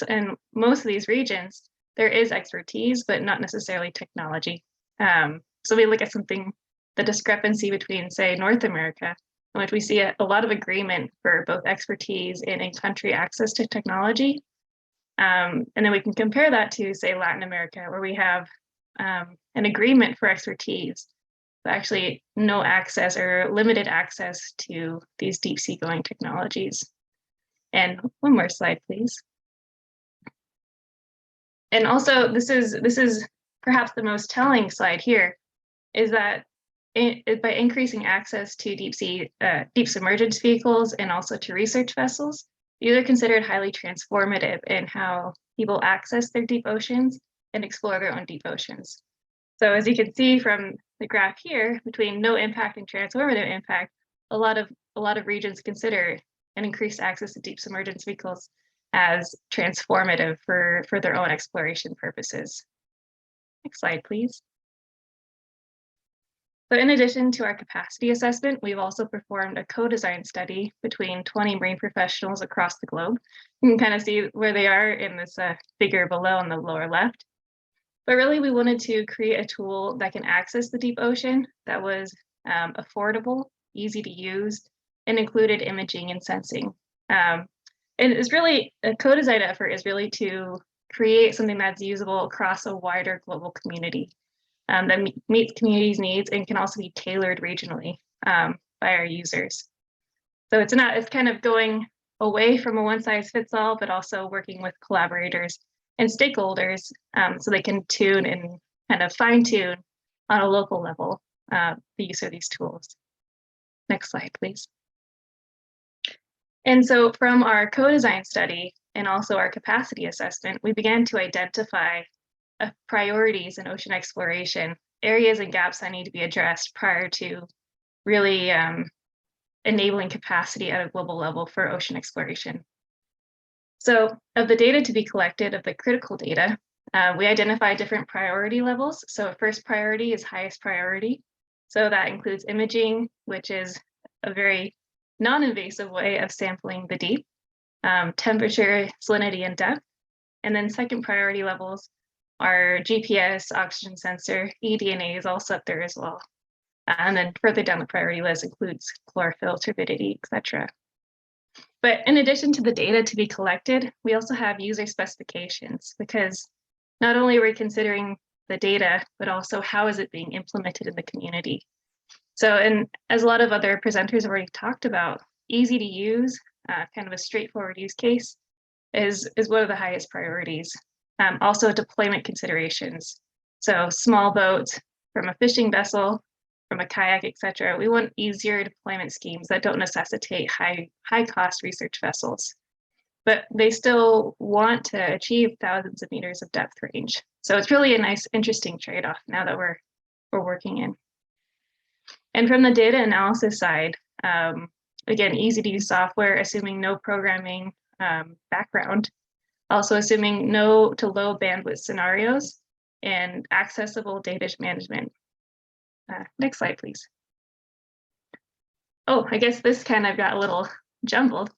most of these regions, there is expertise, but not necessarily technology. So we look at the discrepancy between, say, North America, in which we see a lot of agreement for both expertise and in-country access to technology. And then we can compare that to, say, Latin America, where we have an agreement for expertise, but actually no access or limited access to these deep sea going technologies. And one more slide, please. And also, this is perhaps the most telling slide here, is that by increasing access to deep submergence vehicles and also to research vessels, these are considered highly transformative in how people access their deep oceans and explore their own deep oceans. So as you can see from the graph here, between no impact and transformative impact, a lot of regions consider an increased access to deep submergence vehicles as transformative for their own exploration purposes. Next slide, please. So in addition to our capacity assessment, we've also performed a co-design study between 20 marine professionals across the globe. You can kind of see where they are in this figure below on the lower left. But really, we wanted to create a tool that can access the deep ocean that was affordable, easy to use, and included imaging and sensing. And it's really, a co-design effort is really to create something that's usable across a wider global community. That meets communities' needs and can also be tailored regionally by our users. So it's kind of going away from a one-size-fits-all, but also working with collaborators and stakeholders so they can tune and kind of fine-tune on a local level the use of these tools. Next slide, please. And so from our co-design study and also our capacity assessment, we began to identify priorities in ocean exploration, areas and gaps that need to be addressed prior to really enabling capacity at a global level for ocean exploration. So of the data to be collected, of the critical data, we identify different priority levels. So first priority is highest priority. So that includes imaging, which is a very non-invasive way of sampling the deep, temperature, salinity, and depth. And then second priority levels are GPS, oxygen sensor, eDNA is also up there as well. And then further down the priority list includes chlorophyll, turbidity, etc. But in addition to the data to be collected, we also have user specifications, because not only are we considering the data, but also how is it being implemented in the community. So, and as a lot of other presenters have already talked about, easy to use, kind of a straightforward use case is one of the highest priorities. Also deployment considerations. So small boats from a fishing vessel, from a kayak, etc. We want easier deployment schemes that don't necessitate high cost research vessels, but they still want to achieve thousands of meters of depth range. So it's really a nice, interesting trade-off now that we're working in. And from the data analysis side, again, easy to use software, assuming no programming background. Also assuming no to low bandwidth scenarios and accessible data management. Next slide, please. Oh, I guess this kind of got a little jumbled.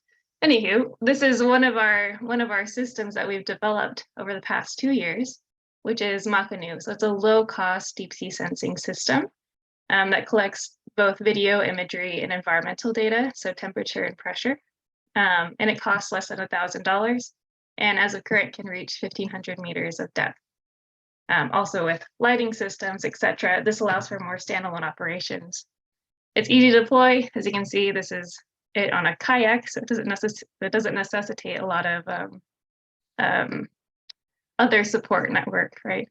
Anywho, this is one of our systems that we've developed over the past 2 years, which is Makanu. So it's a low-cost deep sea sensing system that collects both video, imagery, and environmental data, so temperature and pressure. And it costs less than $1,000, and as of current can reach 1,500 meters of depth. Also with lighting systems, etc. This allows for more standalone operations. It's easy to deploy. As you can see, this is it on a kayak, so it doesn't necessitate a lot of other support network, right?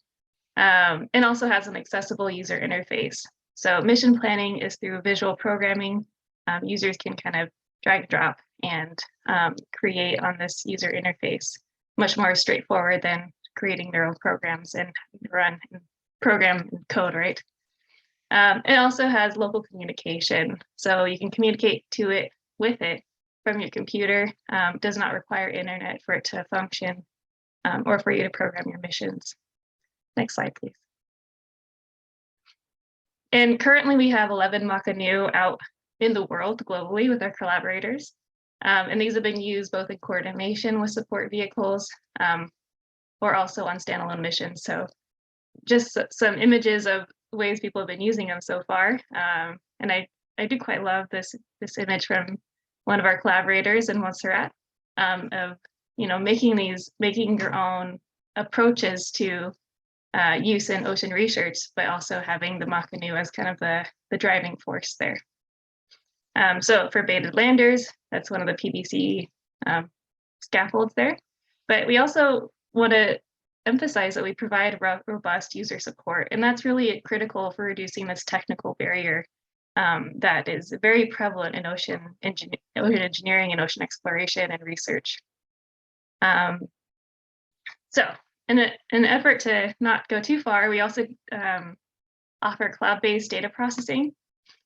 And also has an accessible user interface. So mission planning is through visual programming. Users can kind of drag and drop and create on this user interface, much more straightforward than creating their own programs and run and program code, right? It also has local communication. So you can communicate to it with it from your computer. Does not require internet for it to function or for you to program your missions. Next slide, please. And currently we have 11 Makanu out in the world globally with our collaborators. And these have been used both in coordination with support vehicles or also on standalone missions. So just some images of ways people have been using them so far. And I do quite love this image from one of our collaborators in Montserrat of making your own approaches to use in ocean research, but also having the Makanu as kind of the driving force there. So for baited landers, that's one of the PBC scaffolds there. But we also want to emphasize that we provide robust user support, and that's really critical for reducing this technical barrier that is very prevalent in ocean engineering and ocean exploration and research. So in an effort to not go too far, we also offer cloud-based data processing.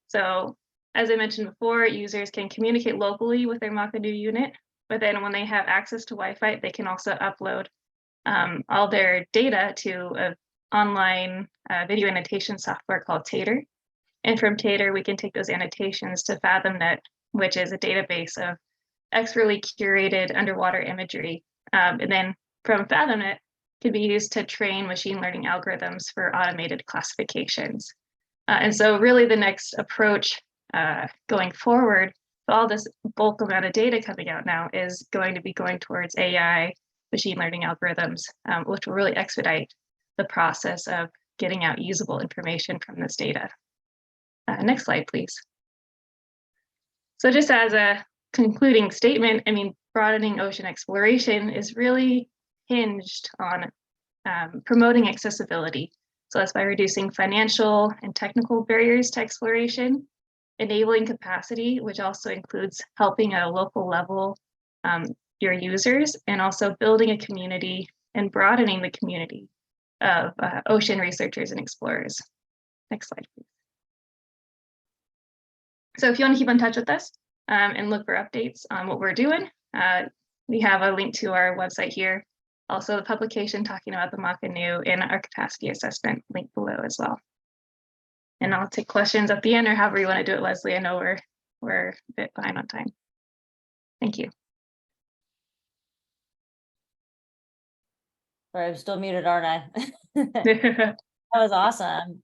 So as I mentioned before, users can communicate locally with their Makanu unit, but then when they have access to Wi-Fi, they can also upload all their data to an online video annotation software called Tater. And from Tater, we can take those annotations to FathomNet, which is a database of expertly curated underwater imagery. And then from FathomNet, can be used to train machine learning algorithms for automated classifications. And so really the next approach going forward, all this bulk amount of data coming out now is going to be going towards AI, machine learning algorithms, which will really expedite the process of getting out usable information from this data. Next slide, please. So just as a concluding statement, I mean, broadening ocean exploration is really hinged on promoting accessibility. So that's by reducing financial and technical barriers to exploration, enabling capacity, which also includes helping at a local level your users, and also building a community and broadening the community of ocean researchers and explorers. Next slide, please. So if you want to keep in touch with us and look for updates on what we're doing, we have a link to our website here. Also the publication talking about the Makanu and our capacity assessment link below as well. And I'll take questions at the end or however you want to do it, Leslie. I know we're a bit behind on time. Thank you. Sorry, I'm still muted, aren't I? That was awesome.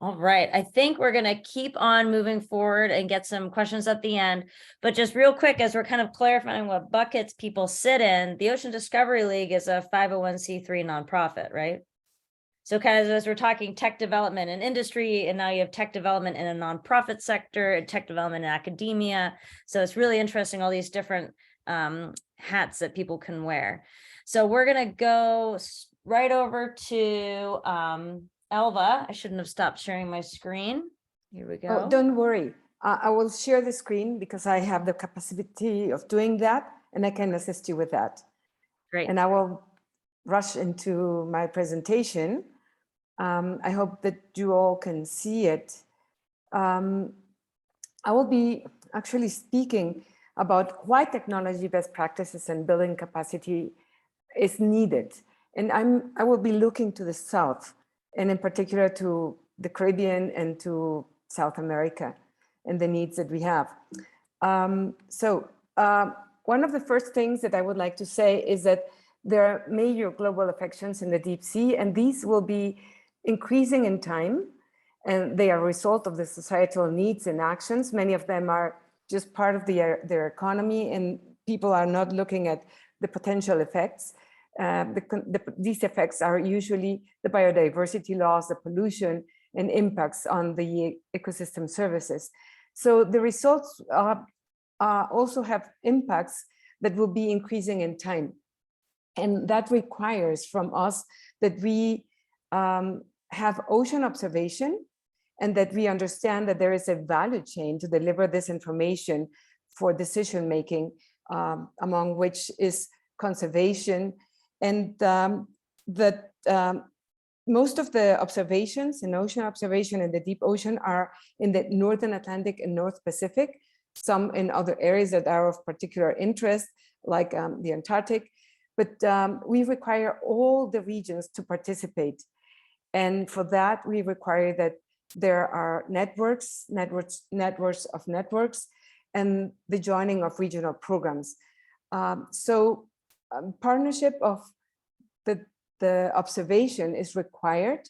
All right, I think we're going to keep on moving forward and get some questions at the end. But just real quick, as we're kind of clarifying what buckets people sit in, the Ocean Discovery League is a 501c3 nonprofit, right? So kind of as we're talking tech development and industry, and now you have tech development in a nonprofit sector and tech development in academia. So it's really interesting, all these different hats that people can wear. So we're going to go right over to Elva. I shouldn't have stopped sharing my screen. Here we go. Oh, don't worry. I will share the screen because I have the capacity of doing that, and I can assist you with that. Great. And I will rush into my presentation. I hope that you all can see it. I will be actually speaking about why technology best practices and building capacity is needed. And I will be looking to the south and in particular to the Caribbean and to South America and the needs that we have. One of the first things that I would like to say is that there are major global affections in the deep sea, and these will be increasing in time, and they are a result of the societal needs and actions. Many of them are just part of their economy, and people are not looking at the potential effects. These effects are usually the biodiversity loss, the pollution, and impacts on the ecosystem services. So the results also have impacts that will be increasing in time. And that requires from us that we have ocean observation, and that we understand that there is a value chain to deliver this information for decision making, among which is conservation, and that most of the observations in ocean observation in the deep ocean are in the Northern Atlantic and North Pacific, some in other areas that are of particular interest, like the Antarctic, but we require all the regions to participate. And for that, we require that there are networks of networks, and the joining of regional programs. Partnership of the observation is required,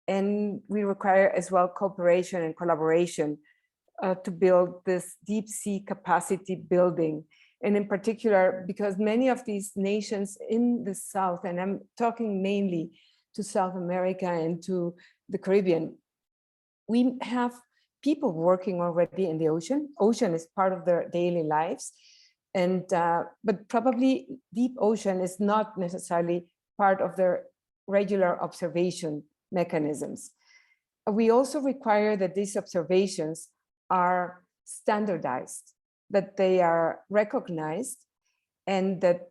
and we require as well cooperation and collaboration to build this deep sea capacity building. And in particular, because many of these nations in the South, and I'm talking mainly to South America and to the Caribbean, we have people working already in the ocean. Ocean is part of their daily lives. And but probably deep ocean is not necessarily part of their regular observation mechanisms. We also require that these observations are standardized, that they are recognized, and that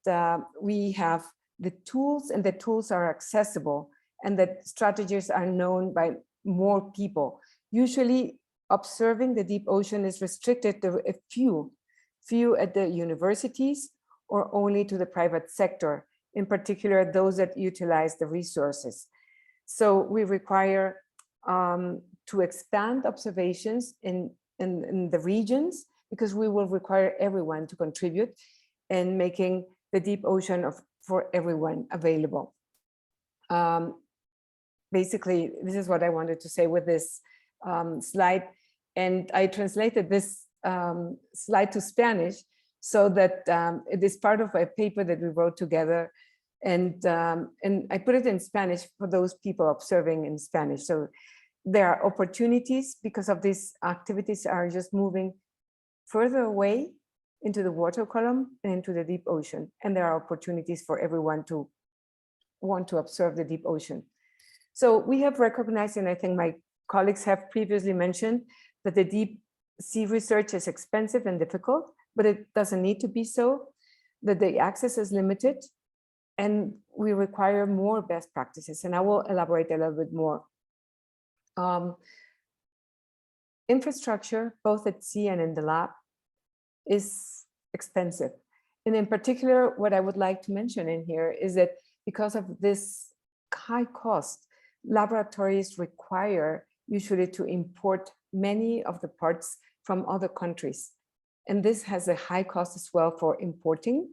we have the tools, and the tools are accessible, and that strategies are known by more people. Usually observing the deep ocean is restricted to a few at the universities, or only to the private sector, in particular those that utilize the resources. So we require to expand observations in the regions, because we will require everyone to contribute in making the deep ocean for everyone available. Basically, this is what I wanted to say with this slide. And I translated this slide to Spanish so that it is part of a paper that we wrote together. And I put it in Spanish for those people observing in Spanish. So there are opportunities because of these activities are just moving further away into the water column and into the deep ocean. And there are opportunities for everyone to want to observe the deep ocean. So we have recognized, and I think my colleagues have previously mentioned, that the deep sea research is expensive and difficult, but it doesn't need to be so, that the access is limited, and we require more best practices. And I will elaborate a little bit more. Infrastructure, both at sea and in the lab, is expensive. And in particular, what I would like to mention in here is that because of this high cost, laboratories require usually to import many of the parts from other countries. And this has a high cost as well for importing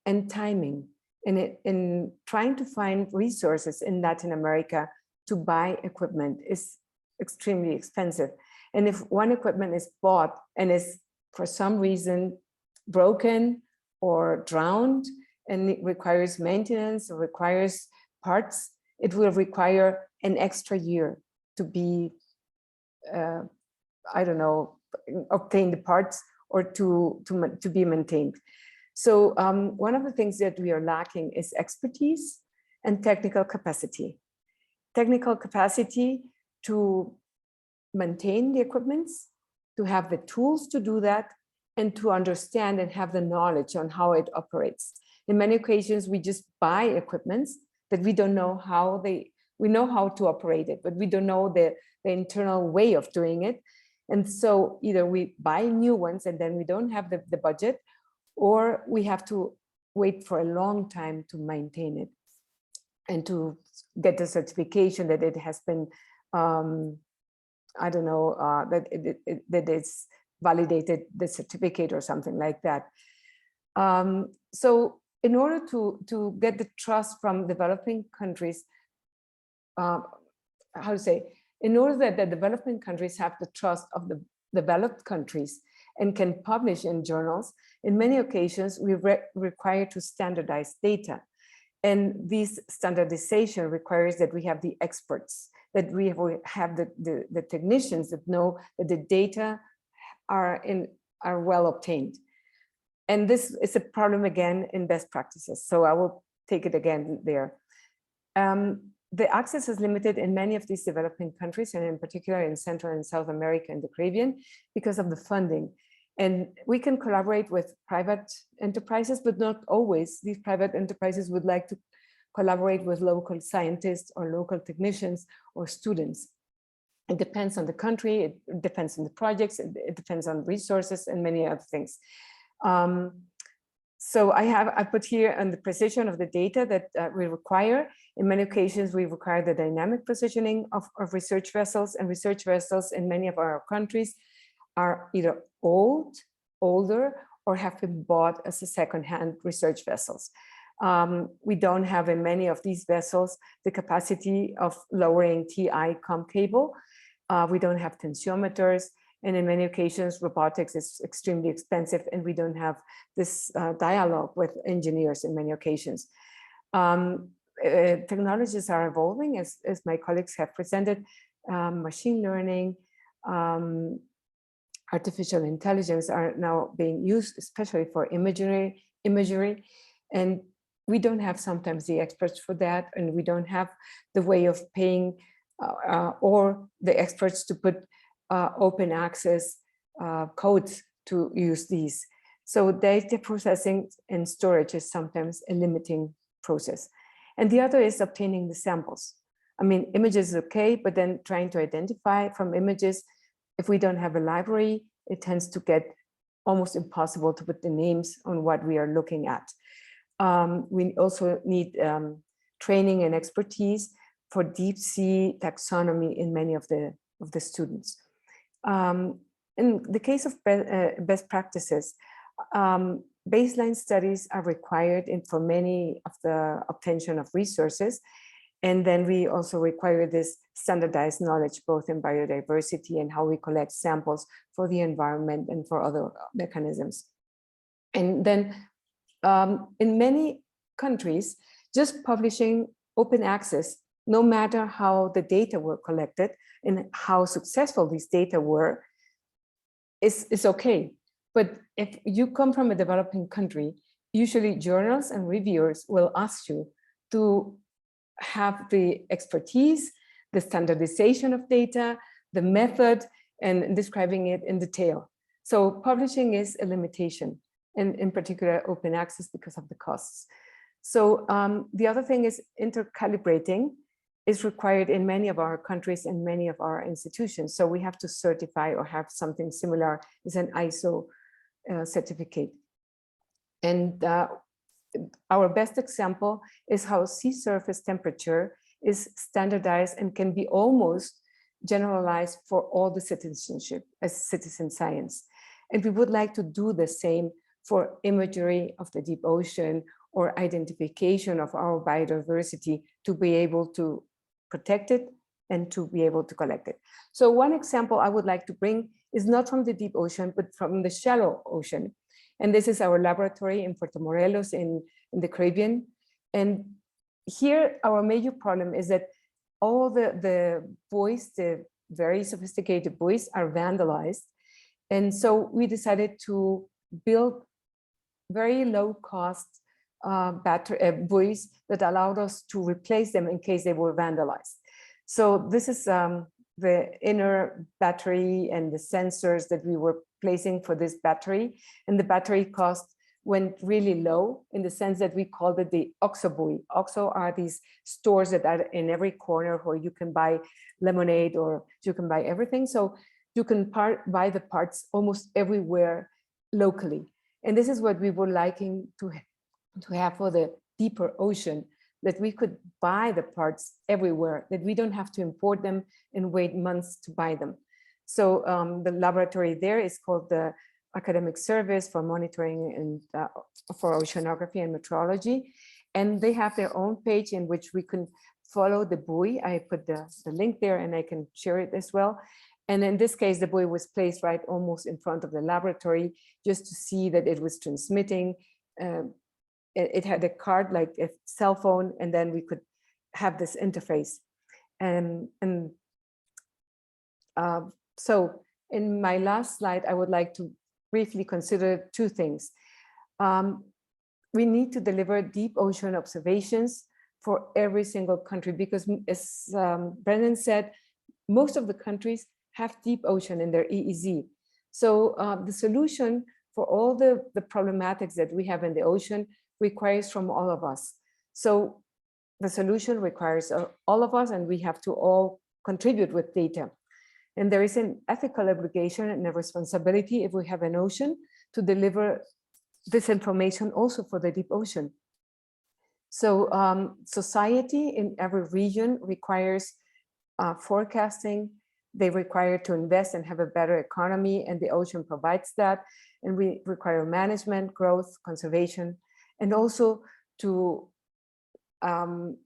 and timing. And in trying to find resources in Latin America to buy equipment is extremely expensive. And if one equipment is bought and is for some reason broken or drowned, and it requires maintenance or requires parts, it will require an extra year to be, I don't know, obtain the parts or to be maintained. So one of the things that we are lacking is expertise and technical capacity. Technical capacity to maintain the equipments, to have the tools to do that, and to understand and have the knowledge on how it operates. In many occasions, we just buy equipments that we don't know how we know how to operate it, but we don't know the internal way of doing it. And so either we buy new ones and then we don't have the budget, or we have to wait for a long time to maintain it. and to get the certification that it has been, I don't know, that it's validated the certificate or something like that. So in order to get the trust from developing countries, how to say, in order that the developing countries have the trust of the developed countries and can publish in journals, in many occasions we require to standardize data. And this standardization requires that we have the experts, that we have the technicians that know that the data are well obtained. And this is a problem again in best practices. So I will take it again there. The access is limited in many of these developing countries, and in particular in Central and South America and the Caribbean, because of the funding. And we can collaborate with private enterprises, but not always. These private enterprises would like to collaborate with local scientists or local technicians or students. It depends on the country, it depends on the projects, it depends on resources and many other things. So I put here on the precision of the data that we require. In many occasions, we require the dynamic positioning of research vessels, and research vessels in many of our countries are either older, or have been bought as a second-hand research vessels. We don't have in many of these vessels the capacity of lowering TI com cable. We don't have tensiometers. And in many occasions, robotics is extremely expensive, and we don't have this dialogue with engineers in many occasions. Technologies are evolving, as my colleagues have presented. Machine learning, artificial intelligence are now being used, especially for imagery. And we don't have sometimes the experts for that, and we don't have the way of paying or the experts to put open access codes to use these. So data processing and storage is sometimes a limiting process. And the other is obtaining the samples. I mean, images is okay, but then trying to identify from images, if we don't have a library, it tends to get almost impossible to put the names on what we are looking at. We also need training and expertise for deep sea taxonomy in many of the students. In the case of best practices, baseline studies are required for many of the obtention of resources. And then we also require this standardized knowledge, both in biodiversity and how we collect samples for the environment and for other mechanisms. And then in many countries, just publishing open access, no matter how the data were collected and how successful these data were, is okay. But if you come from a developing country, usually journals and reviewers will ask you to have the expertise, the standardization of data, the method, and describing it in detail. So publishing is a limitation, and in particular open access because of the costs. So the other thing is intercalibrating is required in many of our countries and many of our institutions. So we have to certify or have something similar as an ISO certificate. And our best example is how sea surface temperature is standardized and can be almost generalized for all the citizenship as citizen science. And we would like to do the same for imagery of the deep ocean or identification of our biodiversity to be able to protect it and to be able to collect it. So one example I would like to bring is not from the deep ocean, but from the shallow ocean. And this is our laboratory in Puerto Morelos in the Caribbean. And here our major problem is that all the buoys, the very sophisticated buoys, are vandalized. And so we decided to build very low cost buoys that allowed us to replace them in case they were vandalized. So this is the inner battery and the sensors that we were placing for this battery. And the battery cost went really low in the sense that we called it the OXO buoy. OXO are these stores that are in every corner where you can buy lemonade or you can buy everything. So you can buy the parts almost everywhere locally. And this is what we were liking to have for the deeper ocean, that we could buy the parts everywhere, that we don't have to import them and wait months to buy them. So the laboratory there is called the Academic Service for Monitoring and for Oceanography and Meteorology. And they have their own page in which we can follow the buoy. I put the link there and I can share it as well. And in this case, the buoy was placed right almost in front of the laboratory just to see that it was transmitting. It had a card like a cell phone, and then we could have this interface. So in my last slide, I would like to briefly consider two things. We need to deliver deep ocean observations for every single country, because as Brendan said, most of the countries have deep ocean in their EEZ. So the solution for all the problematics that we have in the ocean requires from all of us. So the solution requires all of us, and we have to all contribute with data. And there is an ethical obligation and a responsibility, if we have an ocean, to deliver this information also for the deep ocean. So society in every region requires forecasting. They require to invest and have a better economy, and the ocean provides that. And we require management, growth, conservation, and also to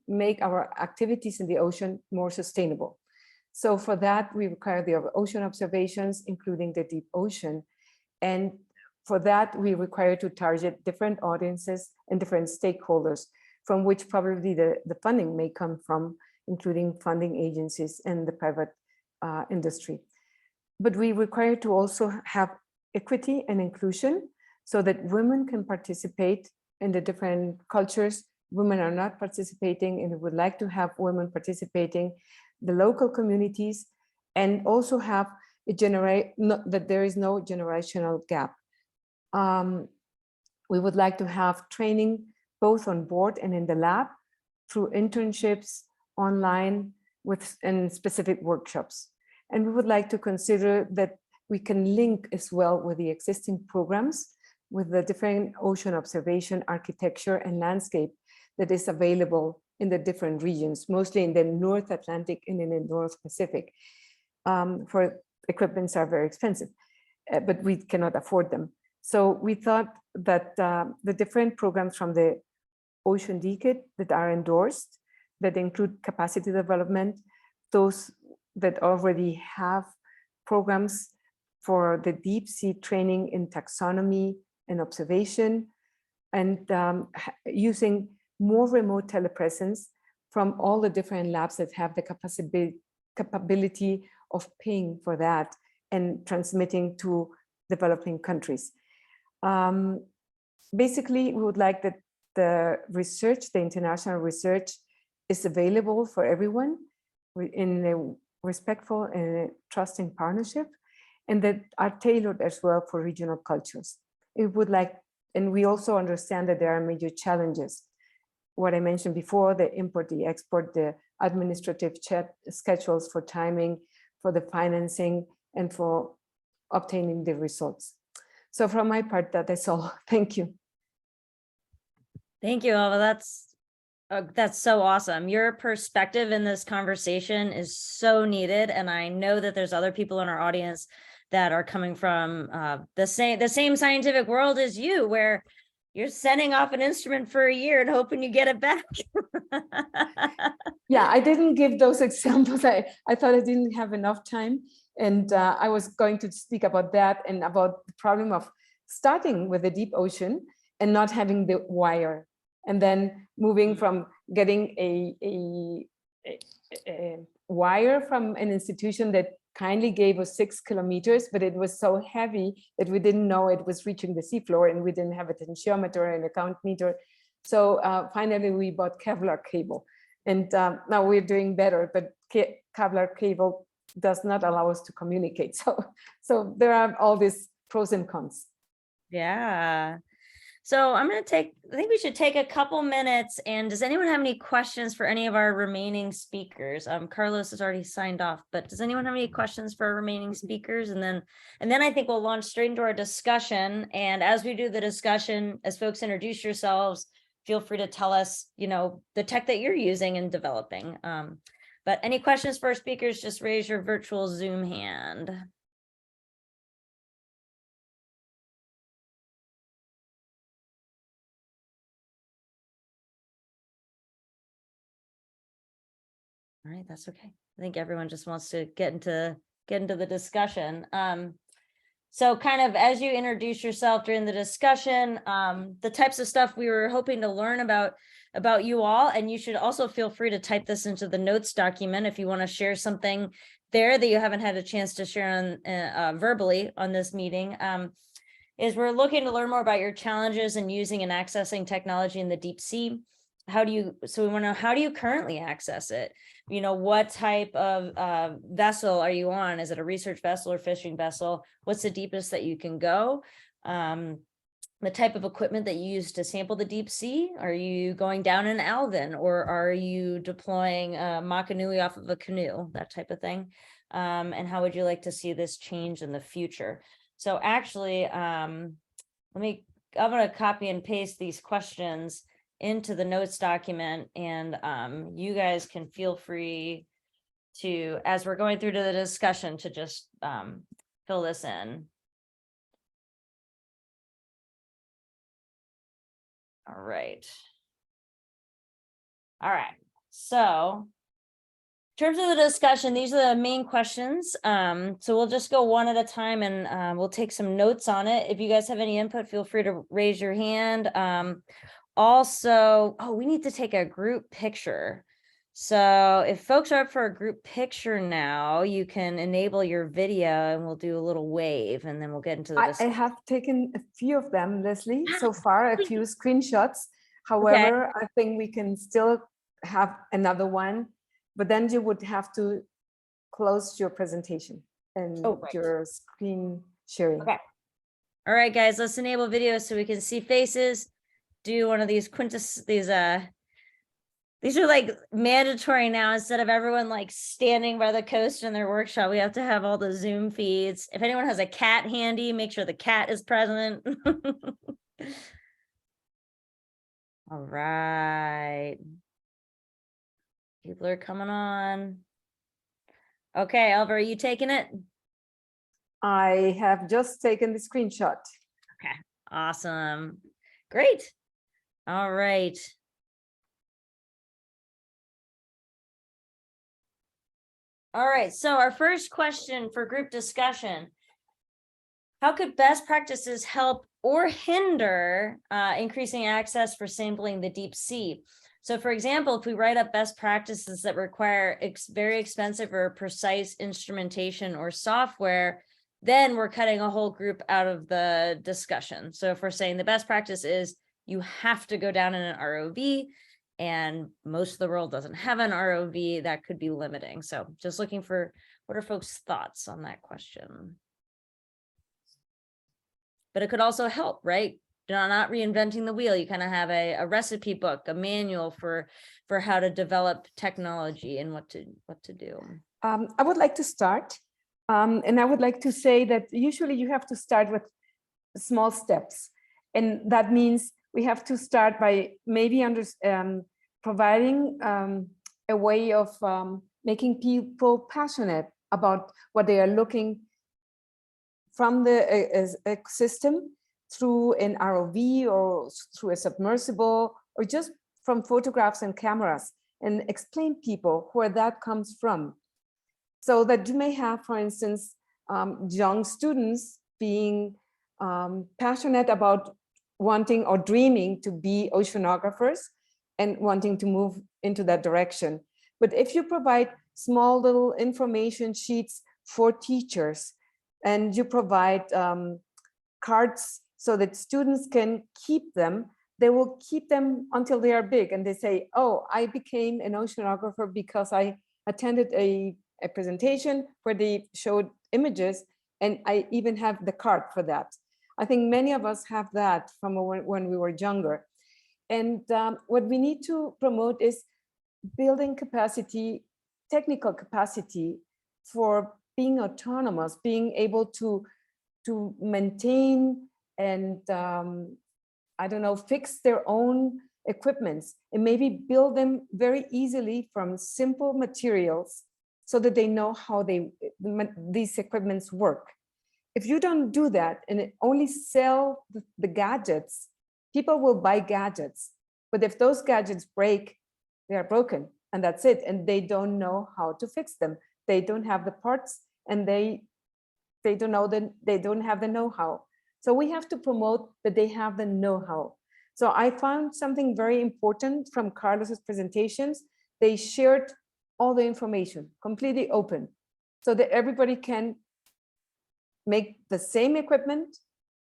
make our activities in the ocean more sustainable. So for that, we require the ocean observations, including the deep ocean. And for that, we require to target different audiences and different stakeholders, from which probably the funding may come from, including funding agencies and the private industry. But we require to also have equity and inclusion so that women can participate in the different cultures. Women are not participating, and we would like to have women participating, the local communities, and also have that there is no generational gap. We would like to have training both on board and in the lab through internships online and specific workshops. And we would like to consider that we can link as well with the existing programs with the different ocean observation, architecture, and landscape that is available in the different regions, mostly in the North Atlantic and in the North Pacific. For equipments are very expensive, but we cannot afford them. So we thought that the different programs from the Ocean Decade that are endorsed, that include capacity development, those that already have programs for the deep sea training in taxonomy and observation, and using more remote telepresence from all the different labs that have the capability of paying for that and transmitting to developing countries. Basically, we would like that the research, the international research, is available for everyone in a respectful and trusting partnership, and that are tailored as well for regional cultures. It would like, and we also understand that there are major challenges. What I mentioned before, the import, the export, the administrative schedules for timing, for the financing, and for obtaining the results. So from my part, that is all. Thank you. Thank you, Alva. That's so awesome. Your perspective in this conversation is so needed, and I know that there's other people in our audience that are coming from the same scientific world as you, where you're sending off an instrument for a year and hoping you get it back. Yeah, I didn't give those examples. I thought I didn't have enough time, and I was going to speak about that and about the problem of starting with the deep ocean and not having the wire, and then moving from getting a wire from an institution that kindly gave us 6 kilometers, but it was so heavy that we didn't know it was reaching the seafloor, and we didn't have a tensiometer and a count meter. So finally we bought Kevlar cable, and now we're doing better, but Kevlar cable does not allow us to communicate. So there are all these pros and cons. Yeah. So I think we should take a couple minutes, and does anyone have any questions for any of our remaining speakers? Carlos has already signed off, but does anyone have any questions for our remaining speakers? And then I think we'll launch straight into our discussion. And as we do the discussion, as folks introduce yourselves, feel free to tell us, the tech that you're using and developing. But any questions for our speakers, just raise your virtual Zoom hand. All right, that's okay. I think everyone just wants to get into the discussion. So kind of as you introduce yourself during the discussion, the types of stuff we were hoping to learn about you all, and you should also feel free to type this into the notes document if you want to share something there that you haven't had a chance to share on verbally on this meeting. Is we're looking to learn more about your challenges in using and accessing technology in the deep sea. So we want to know, how do you currently access it? What type of vessel are you on? Is it a research vessel or fishing vessel? What's the deepest that you can go? The type of equipment that you use to sample the deep sea. Are you going down an Alvin, or are you deploying a Makanui off of a canoe, that type of thing? And how would you like to see this change in the future? So actually, I'm going to copy and paste these questions into the notes document, and you guys can feel free to, as we're going through to the discussion, to just fill this in. All right. So in terms of the discussion, these are the main questions. So we'll just go one at a time, and we'll take some notes on it. If you guys have any input, feel free to raise your hand. Also, we need to take a group picture. So if folks are up for a group picture now, you can enable your video and we'll do a little wave, and then we'll get into the I discussion. have taken a few of them, Leslie, so far, a few screenshots. However, I think we can still have another one, but then you would have to close your presentation and your screen sharing. Okay. All right, guys, let's enable video so we can see faces. Do one of these these are like mandatory now. Instead of everyone like standing by the coast in their workshop, we have to have all the Zoom feeds. If anyone has a cat handy, make sure the cat is present. All right. People are coming on. Okay, Elva, are you taking it? I have just taken the screenshot. Okay, awesome. Great. All right. All right, so our first question for group discussion: how could best practices help or hinder increasing access for sampling the deep sea? So for example, if we write up best practices that require very expensive or precise instrumentation or software, then we're cutting a whole group out of the discussion. So if we're saying the best practice is you have to go down in an ROV, and most of the world doesn't have an ROV, that could be limiting. So just looking for, what are folks' thoughts on that question? But it could also help, right? Not reinventing the wheel. You kind of have a recipe book, a manual for how to develop technology and what to do. I would like to start, and I would like to say that usually you have to start with small steps, and that means we have to start by maybe providing a way of making people passionate about what they are looking from the system through an ROV or through a submersible, or just from photographs and cameras, and explain people where that comes from. So that you may have, for instance, young students being passionate about wanting or dreaming to be oceanographers and wanting to move into that direction. But if you provide small little information sheets for teachers, and you provide cards so that students can keep them, they will keep them until they are big, and they say, oh, I became an oceanographer because I attended a presentation where they showed images, and I even have the card for that. I think many of us have that from when we were younger. And what we need to promote is building capacity, technical capacity for being autonomous, being able to maintain and I don't know, fix their own equipments and maybe build them very easily from simple materials so that they know how these equipments work. If you don't do that and only sell the gadgets, people will buy gadgets. But if those gadgets break, they are broken and that's it. And they don't know how to fix them. They don't have the parts and they don't know that they don't have the know-how. So we have to promote that they have the know-how. So I found something very important from Carlos's presentations. They shared all the information completely open so that everybody can make the same equipment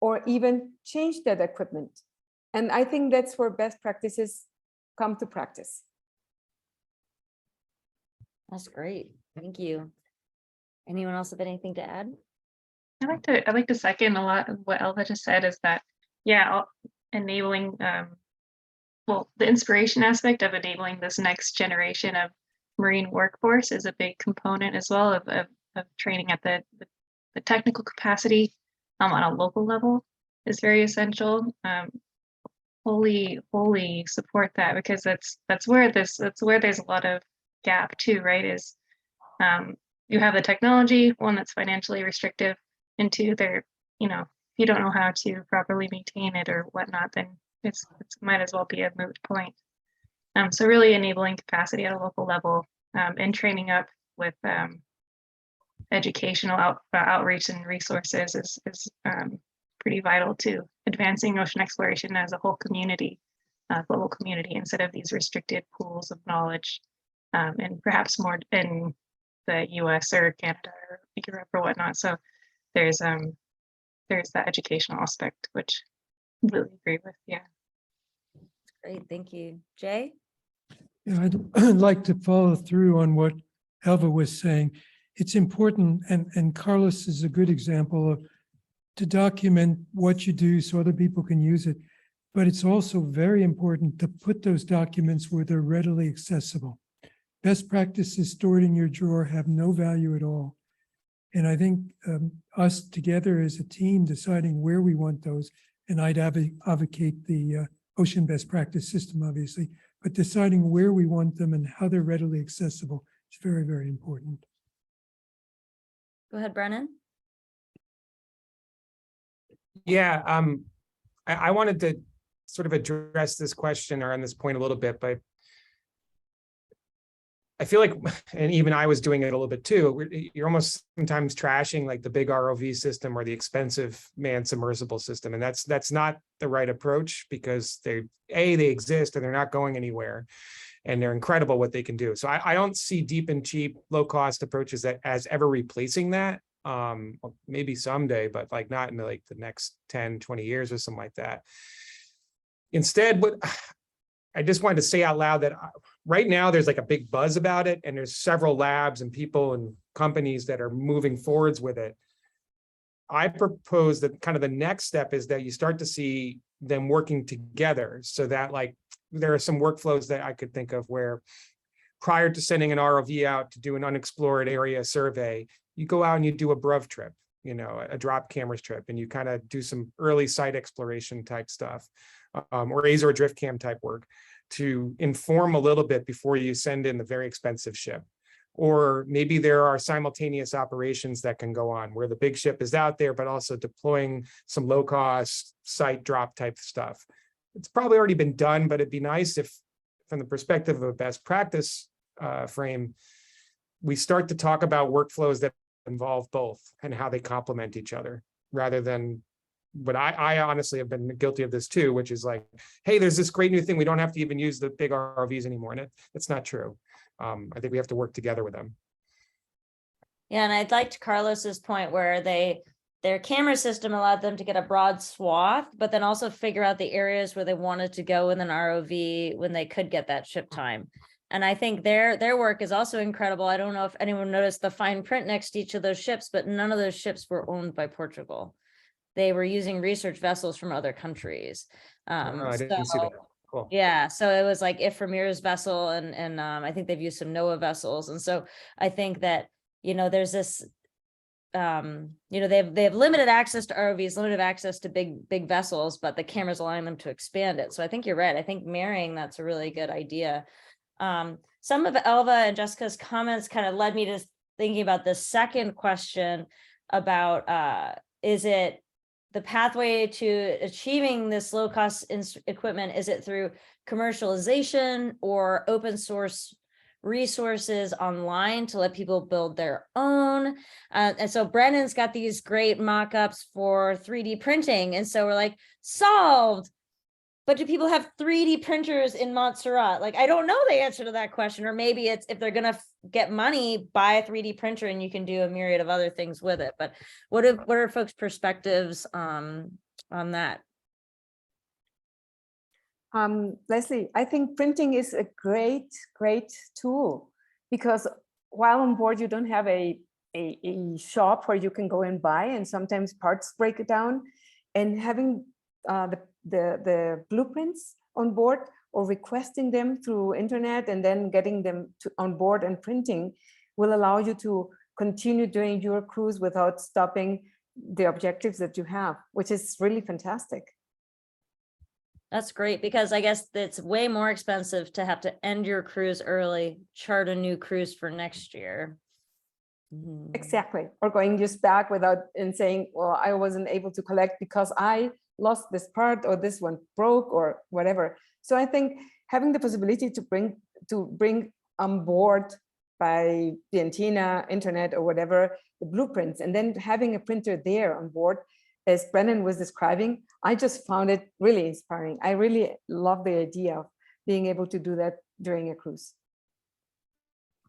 or even change that equipment. And I think that's where best practices come to practice. That's great. Thank you. Anyone else have anything to add? I like to second a lot of what Elva just said, is that, yeah, enabling, well, the inspiration aspect of enabling this next generation of Marine workforce is a big component as well of training at the technical capacity on a local level is very essential. Wholly support that, because that's where there's a lot of gap too, right? Is you have the technology, one that's financially restrictive, and two, if you don't know how to properly maintain it or whatnot, then it's might as well be a moot point. So really enabling capacity at a local level and training up with educational outreach and resources is pretty vital to advancing ocean exploration as a whole community, global community, instead of these restricted pools of knowledge, and perhaps more in the US or Canada or Europe or whatnot. So there's that educational aspect, which I really agree with. Yeah. Great, thank you. Jay? Yeah, I'd like to follow through on what Elva was saying. It's important, and Carlos is a good example of to document what you do so other people can use it. But it's also very important to put those documents where they're readily accessible. Best practices stored in your drawer have no value at all. And I think us together as a team deciding where we want those, and I'd advocate the ocean best practice system, obviously, but deciding where we want them and how they're readily accessible is very, very important. Go ahead, Brennan. Yeah, I wanted to sort of address this question or on this point a little bit, but I feel like, and even I was doing it a little bit too, you're almost sometimes trashing like the big ROV system or the expensive manned submersible system. And that's not the right approach, because they exist and they're not going anywhere. And they're incredible what they can do. So I don't see deep and cheap, low cost approaches as ever replacing that. Maybe someday, but like not in the next 10, 20 years or something like that. Instead, what I just wanted to say out loud that right now there's like a big buzz about it, and there's several labs and people and companies that are moving forwards with it. I propose that kind of the next step is that you start to see them working together, so that like there are some workflows that I could think of where prior to sending an ROV out to do an unexplored area survey, you go out and you do a BRUV trip, a drop cameras trip, and you kind of do some early site exploration type stuff, or Azor drift cam type work to inform a little bit before you send in the very expensive ship. Or maybe there are simultaneous operations that can go on where the big ship is out there, but also deploying some low cost site drop type stuff. It's probably already been done, but it'd be nice if, from the perspective of a best practice frame, we start to talk about workflows that involve both and how they complement each other, rather than what I honestly have been guilty of this too, which is like, hey, there's this great new thing. We don't have to even use the big ROVs anymore. And it's not true. I think we have to work together with them. Yeah, and I'd liked Carlos's point where their camera system allowed them to get a broad swath, but then also figure out the areas where they wanted to go in an ROV when they could get that ship time. And I think their work is also incredible. I don't know if anyone noticed the fine print next to each of those ships, but none of those ships were owned by Portugal. They were using research vessels from other countries. I didn't see that. Cool. Yeah, so it was like Ifremir's vessel, and I think they've used some NOAA vessels. And so I think that, there's this you know, they have limited access to ROVs, limited access to big vessels, but the camera's allowing them to expand it. So I think you're right. I think marrying that's a really good idea. Some of Elva and Jessica's comments kind of led me to thinking about the second question about is it the pathway to achieving this low cost equipment? Is it through commercialization or open source resources online to let people build their own? And so Brennan's got these great mock-ups for 3D printing. And so we're like, solved. But do people have 3D printers in Montserrat? Like, I don't know the answer to that question. Or maybe it's if they're going to get money, buy a 3D printer and you can do a myriad of other things with it. But what are folks' perspectives on that? Leslie, I think printing is a great tool, because while on board, you don't have a shop where you can go and buy, and sometimes parts break down, and having the blueprints on board or requesting them through internet and then getting them on board and printing will allow you to continue doing your cruise without stopping the objectives that you have, which is really fantastic. That's great, because I guess it's way more expensive to have to end your cruise early, chart a new cruise for next year. Exactly. Or going just back without and saying, well, I wasn't able to collect because I lost this part, or this one broke, or whatever. So I think having the possibility to bring on board by the antenna, internet, or whatever, the blueprints, and then having a printer there on board, as Brennan was describing, I just found it really inspiring. I really love the idea of being able to do that during a cruise.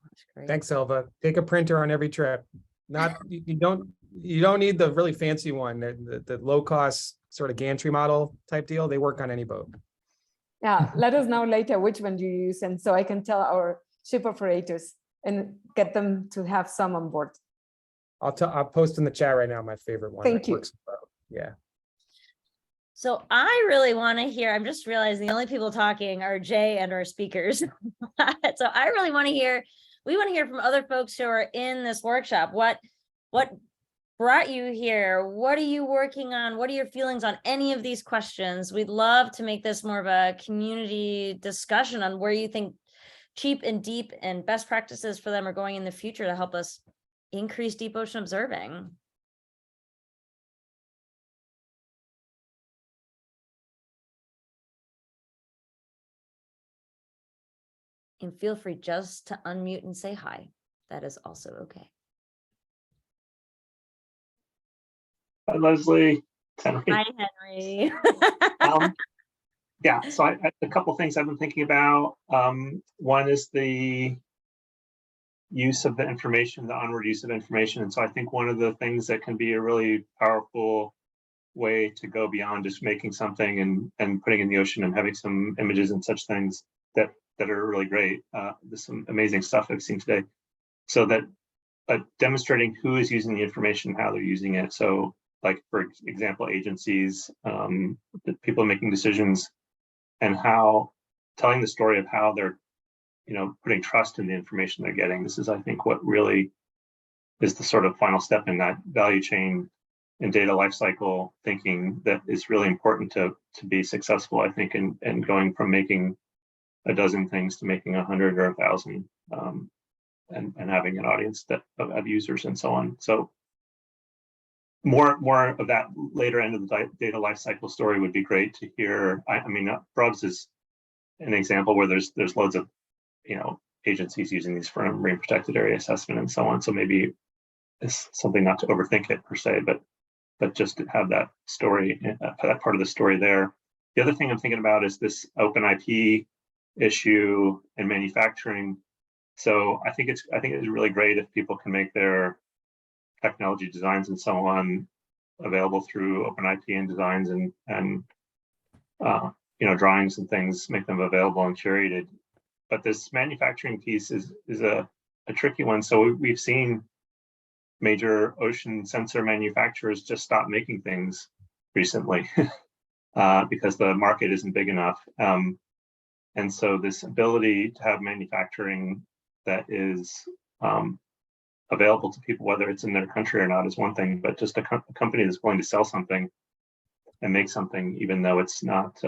That's great. Thanks, Elva. Take a printer on every trip. Not you don't need the really fancy one, the low cost sort of gantry model type deal. They work on any boat. Yeah, let us know later which one you use, and so I can tell our ship operators and get them to have some on board. I'll post in the chat right now my favorite one. Thank you. Works well. Yeah. So I really want to hear, I'm just realizing the only people talking are Jay and our speakers. So I really want to hear, we want to hear from other folks who are in this workshop. What brought you here? What are you working on? What are your feelings on any of these questions? We'd love to make this more of a community discussion on where you think cheap and deep and best practices for them are going in the future to help us increase deep ocean observing. And feel free just to unmute and say hi. That is also okay. Hi, Leslie. Henry. Hi, Henry. Yeah, so a couple things I've been thinking about. One is the use of the information, the onward use of information. And so I think one of the things that can be a really powerful way to go beyond just making something and putting it in the ocean and having some images and such things that are really great. There's some amazing stuff I've seen today. So that demonstrating who is using the information, how they're using it. So like, for example, agencies, the people making decisions, and how telling the story of how they're, putting trust in the information they're getting. This is, I think, what really is the sort of final step in that value chain and data lifecycle thinking that is really important to be successful, I think, in going from making a dozen things to making 100 or 1,000, and having an audience of users and so on. So more of that later end of the data lifecycle story would be great to hear. I mean, Probs is an example where there's loads of agencies using these for marine protected area assessment and so on. So maybe it's something not to overthink it per se, but just to have that story, that part of the story there. The other thing I'm thinking about is this open IP issue in manufacturing. So I think it's really great if people can make their technology designs and so on available through open IP and designs and drawings and things, make them available and curated. But this manufacturing piece is a tricky one. So we've seen major ocean sensor manufacturers just stop making things recently because the market isn't big enough. And so this ability to have manufacturing that is available to people, whether it's in their country or not, is one thing, but just a company that's willing to sell something and make something, even though it's not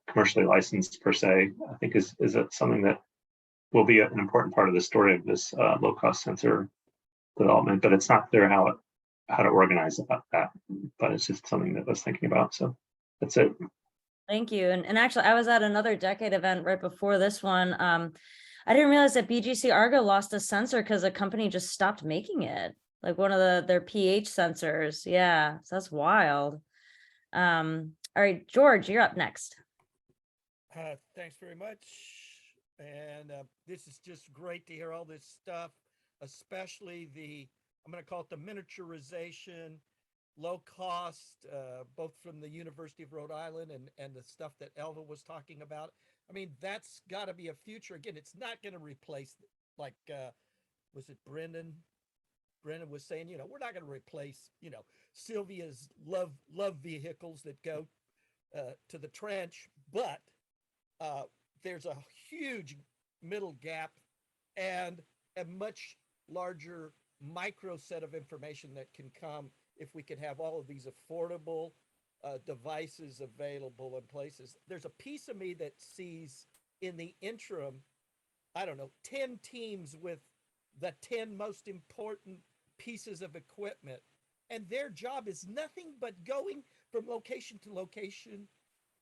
commercially licensed per se, I think is something that will be an important part of the story of this low-cost sensor development. But it's not clear how to organize about that. But it's just something that I was thinking about. So that's it. Thank you. And actually, I was at another Decade event right before this one. I didn't realize that BGC Argo lost a sensor because a company just stopped making it, like one of their pH sensors. Yeah, so that's wild. All right, George, you're up next. Thanks very much. And this is just great to hear all this stuff, especially I'm going to call it the miniaturization, low cost, both from the University of Rhode Island and the stuff that Elva was talking about. I mean, that's got to be a future. Again, it's not going to replace, like, was it Brendan? Brendan was saying, we're not going to replace, Sylvia's love vehicles that go to the trench, but there's a huge middle gap and a much larger micro set of information that can come if we can have all of these affordable devices available in places. There's a piece of me that sees in the interim, I don't know, 10 teams with the 10 most important pieces of equipment. And their job is nothing but going from location to location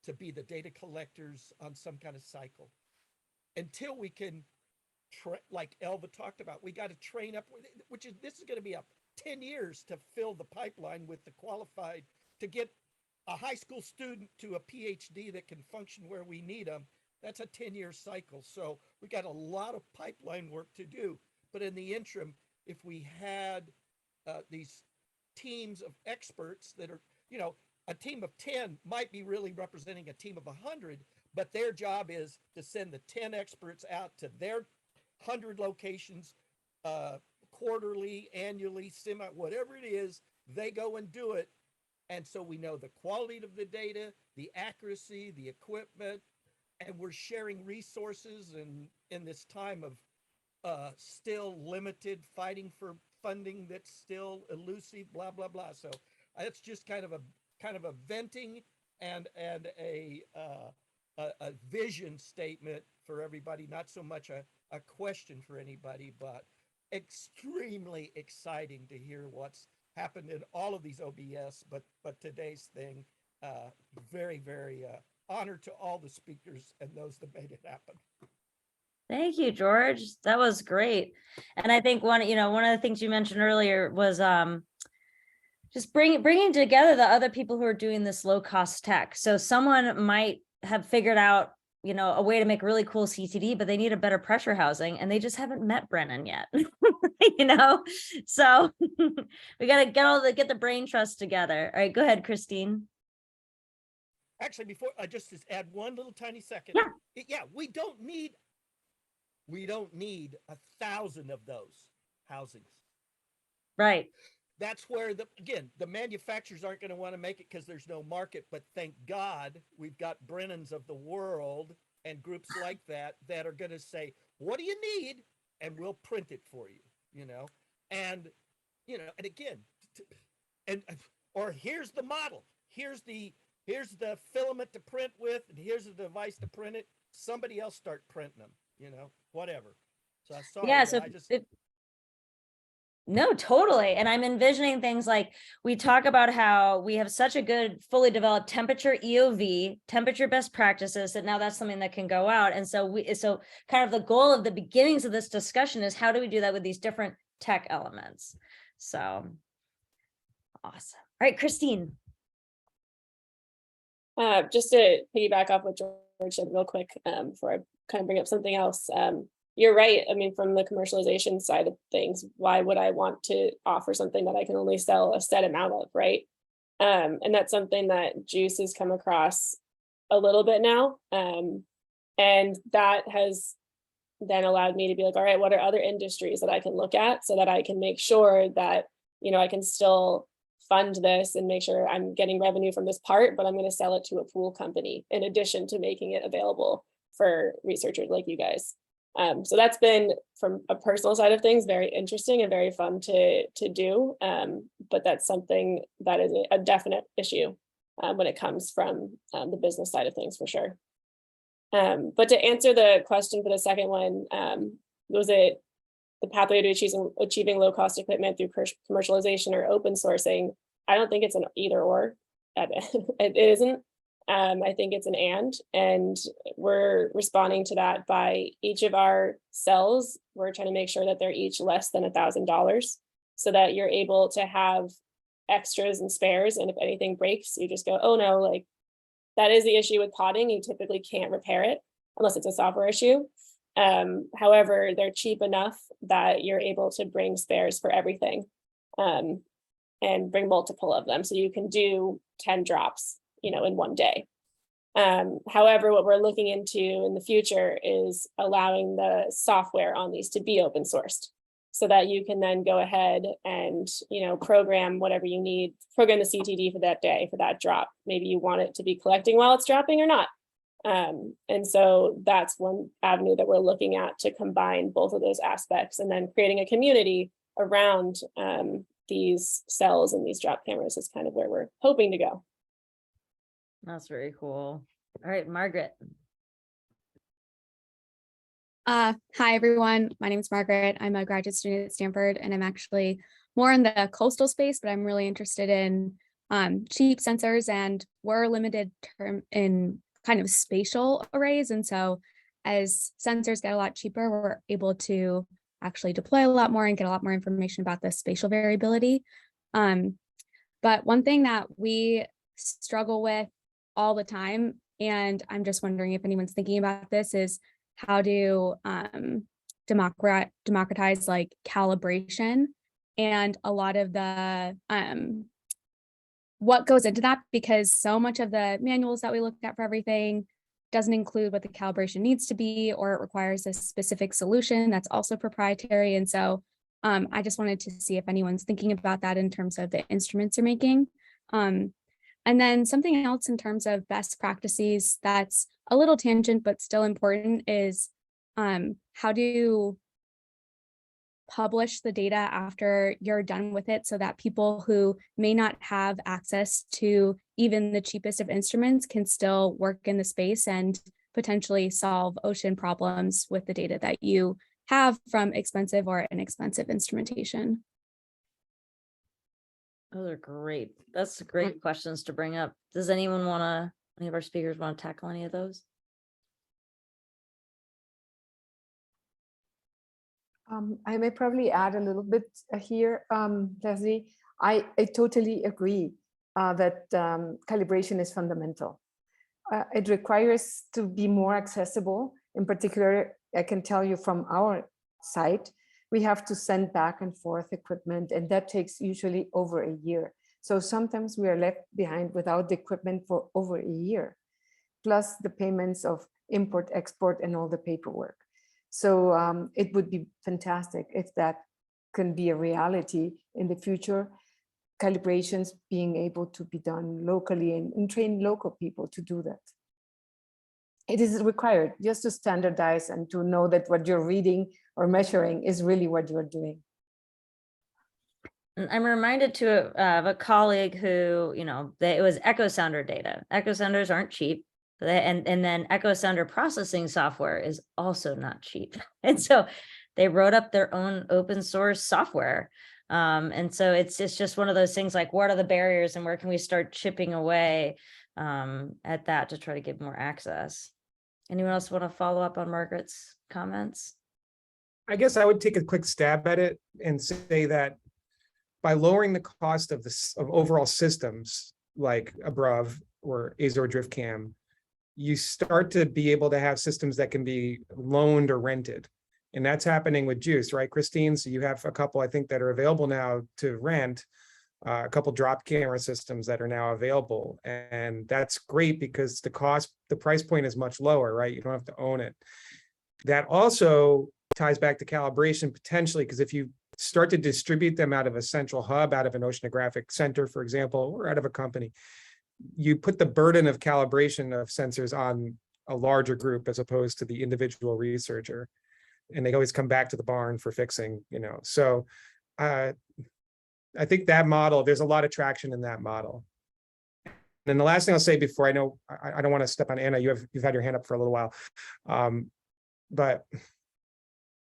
to be the data collectors on some kind of cycle. Until we can, like Elva talked about, we got to train up, this is going to be up 10 years to fill the pipeline with the qualified, to get a high school student to a PhD that can function where we need them. That's a 10-year cycle. So we got a lot of pipeline work to do. But in the interim, if we had these teams of experts that are, a team of 10 might be really representing a team of 100, but their job is to send the 10 experts out to their 100 locations, quarterly, annually, whatever it is, they go and do it. And so we know the quality of the data, the accuracy, the equipment, and we're sharing resources in this time of still limited, fighting for funding that's still elusive, blah, blah, blah. So that's just kind of a venting and a vision statement for everybody, not so much a question for anybody, but extremely exciting to hear what's happened in all of these OBS, but today's thing, very, very honor to all the speakers and those that made it happen. Thank you, George. That was great. And I think one of the things you mentioned earlier was just bringing together the other people who are doing this low cost tech. So someone might have figured out, a way to make really cool CCD, but they need a better pressure housing and they just haven't met Brennan yet, So we got to get the brain trust together. All right, go ahead, Christine. Actually, before I just add one little tiny second. Yeah. We don't need 1,000 of those housings. Right. That's where the manufacturers aren't going to want to make it because there's no market, but thank God we've got Brennans of the world and groups like that are going to say, what do you need? And we'll print it for you, and, and again, or here's the model, here's the filament to print with, and here's the device to print it. Somebody else start printing them, whatever. So I saw. Yeah. So no, totally. And I'm envisioning things like we talk about how we have such a good, fully developed temperature EOV, temperature best practices, that now that's something that can go out. And so kind of the goal of the beginnings of this discussion is how do we do that with these different tech elements? So awesome. All right, Christine. Just to piggyback off what George said real quick, before I kind of bring up something else. You're right. I mean, from the commercialization side of things, why would I want to offer something that I can only sell a set amount of, right? And that's something that Juice has come across a little bit now. And that has then allowed me to be like, all right, what are other industries that I can look at so that I can make sure that, I can still fund this and make sure I'm getting revenue from this part, but I'm going to sell it to a pool company in addition to making it available for researchers like you guys. So that's been, from a personal side of things, very interesting and very fun to do. But that's something that is a definite issue when it comes from the business side of things, for sure. But to answer the question for the second one, was it the pathway to achieving low cost equipment through commercialization or open sourcing? I don't think it's an either or. It isn't. I think it's an and we're responding to that by each of our cells. We're trying to make sure that they're each less than $1,000 so that you're able to have extras and spares. And if anything breaks, you just go, oh no, like that is the issue with potting. You typically can't repair it unless it's a software issue. However, they're cheap enough that you're able to bring spares for everything and bring multiple of them. So you can do 10 drops, in one day. However, what we're looking into in the future is allowing the software on these to be open sourced so that you can then go ahead and, program whatever you need, program the CTD for that day, for that drop. Maybe you want it to be collecting while it's dropping or not. And so that's one avenue that we're looking at to combine both of those aspects, and then creating a community around these cells and these drop cameras is kind of where we're hoping to go. That's very cool. All right, Margaret. Hi, everyone. My name is Margaret. I'm a graduate student at Stanford, and I'm actually more in the coastal space, but I'm really interested in cheap sensors, and we're limited term in kind of spatial arrays. And so as sensors get a lot cheaper, we're able to actually deploy a lot more and get a lot more information about the spatial variability. But one thing that we struggle with all the time, and I'm just wondering if anyone's thinking about this, is how to democratize like calibration and a lot of the what goes into that, because so much of the manuals that we look at for everything doesn't include what the calibration needs to be, or it requires a specific solution that's also proprietary. And so I just wanted to see if anyone's thinking about that in terms of the instruments you're making. And then something else in terms of best practices that's a little tangent, but still important, is how do you publish the data after you're done with it so that people who may not have access to even the cheapest of instruments can still work in the space and potentially solve ocean problems with the data that you have from expensive or inexpensive instrumentation. Those are great. That's great questions to bring up. Does anyone any of our speakers want to tackle any of those? I may probably add a little bit here, Leslie. I totally agree that calibration is fundamental. It requires to be more accessible. In particular, I can tell you from our side, we have to send back and forth equipment, and that takes usually over a year. So sometimes we are left behind without the equipment for over a year, plus the payments of import, export, and all the paperwork. So it would be fantastic if that can be a reality in the future, calibrations being able to be done locally and train local people to do that. It is required just to standardize and to know that what you're reading or measuring is really what you're doing. And I'm reminded of a colleague who, it was echo sounder data. Echo sounders aren't cheap. And then echo sounder processing software is also not cheap. And so they wrote up their own open source software. And so it's just one of those things like, what are the barriers and where can we start chipping away at that to try to get more access? Anyone else want to follow up on Margaret's comments? I guess I would take a quick stab at it and say that by lowering the cost of overall systems like Abruv or Azure DriftCam, you start to be able to have systems that can be loaned or rented. And that's happening with Juice, right, Christine? So you have a couple, I think, that are available now to rent, a couple drop camera systems that are now available. And that's great because the price point is much lower, right? You don't have to own it. That also ties back to calibration potentially, because if you start to distribute them out of a central hub, out of an oceanographic center, for example, or out of a company, you put the burden of calibration of sensors on a larger group as opposed to the individual researcher. and they always come back to the barn for fixing, so I think that model, there's a lot of traction in that model. And the last thing I'll say before, I know I don't want to step on Anna, you've had your hand up for a little while, but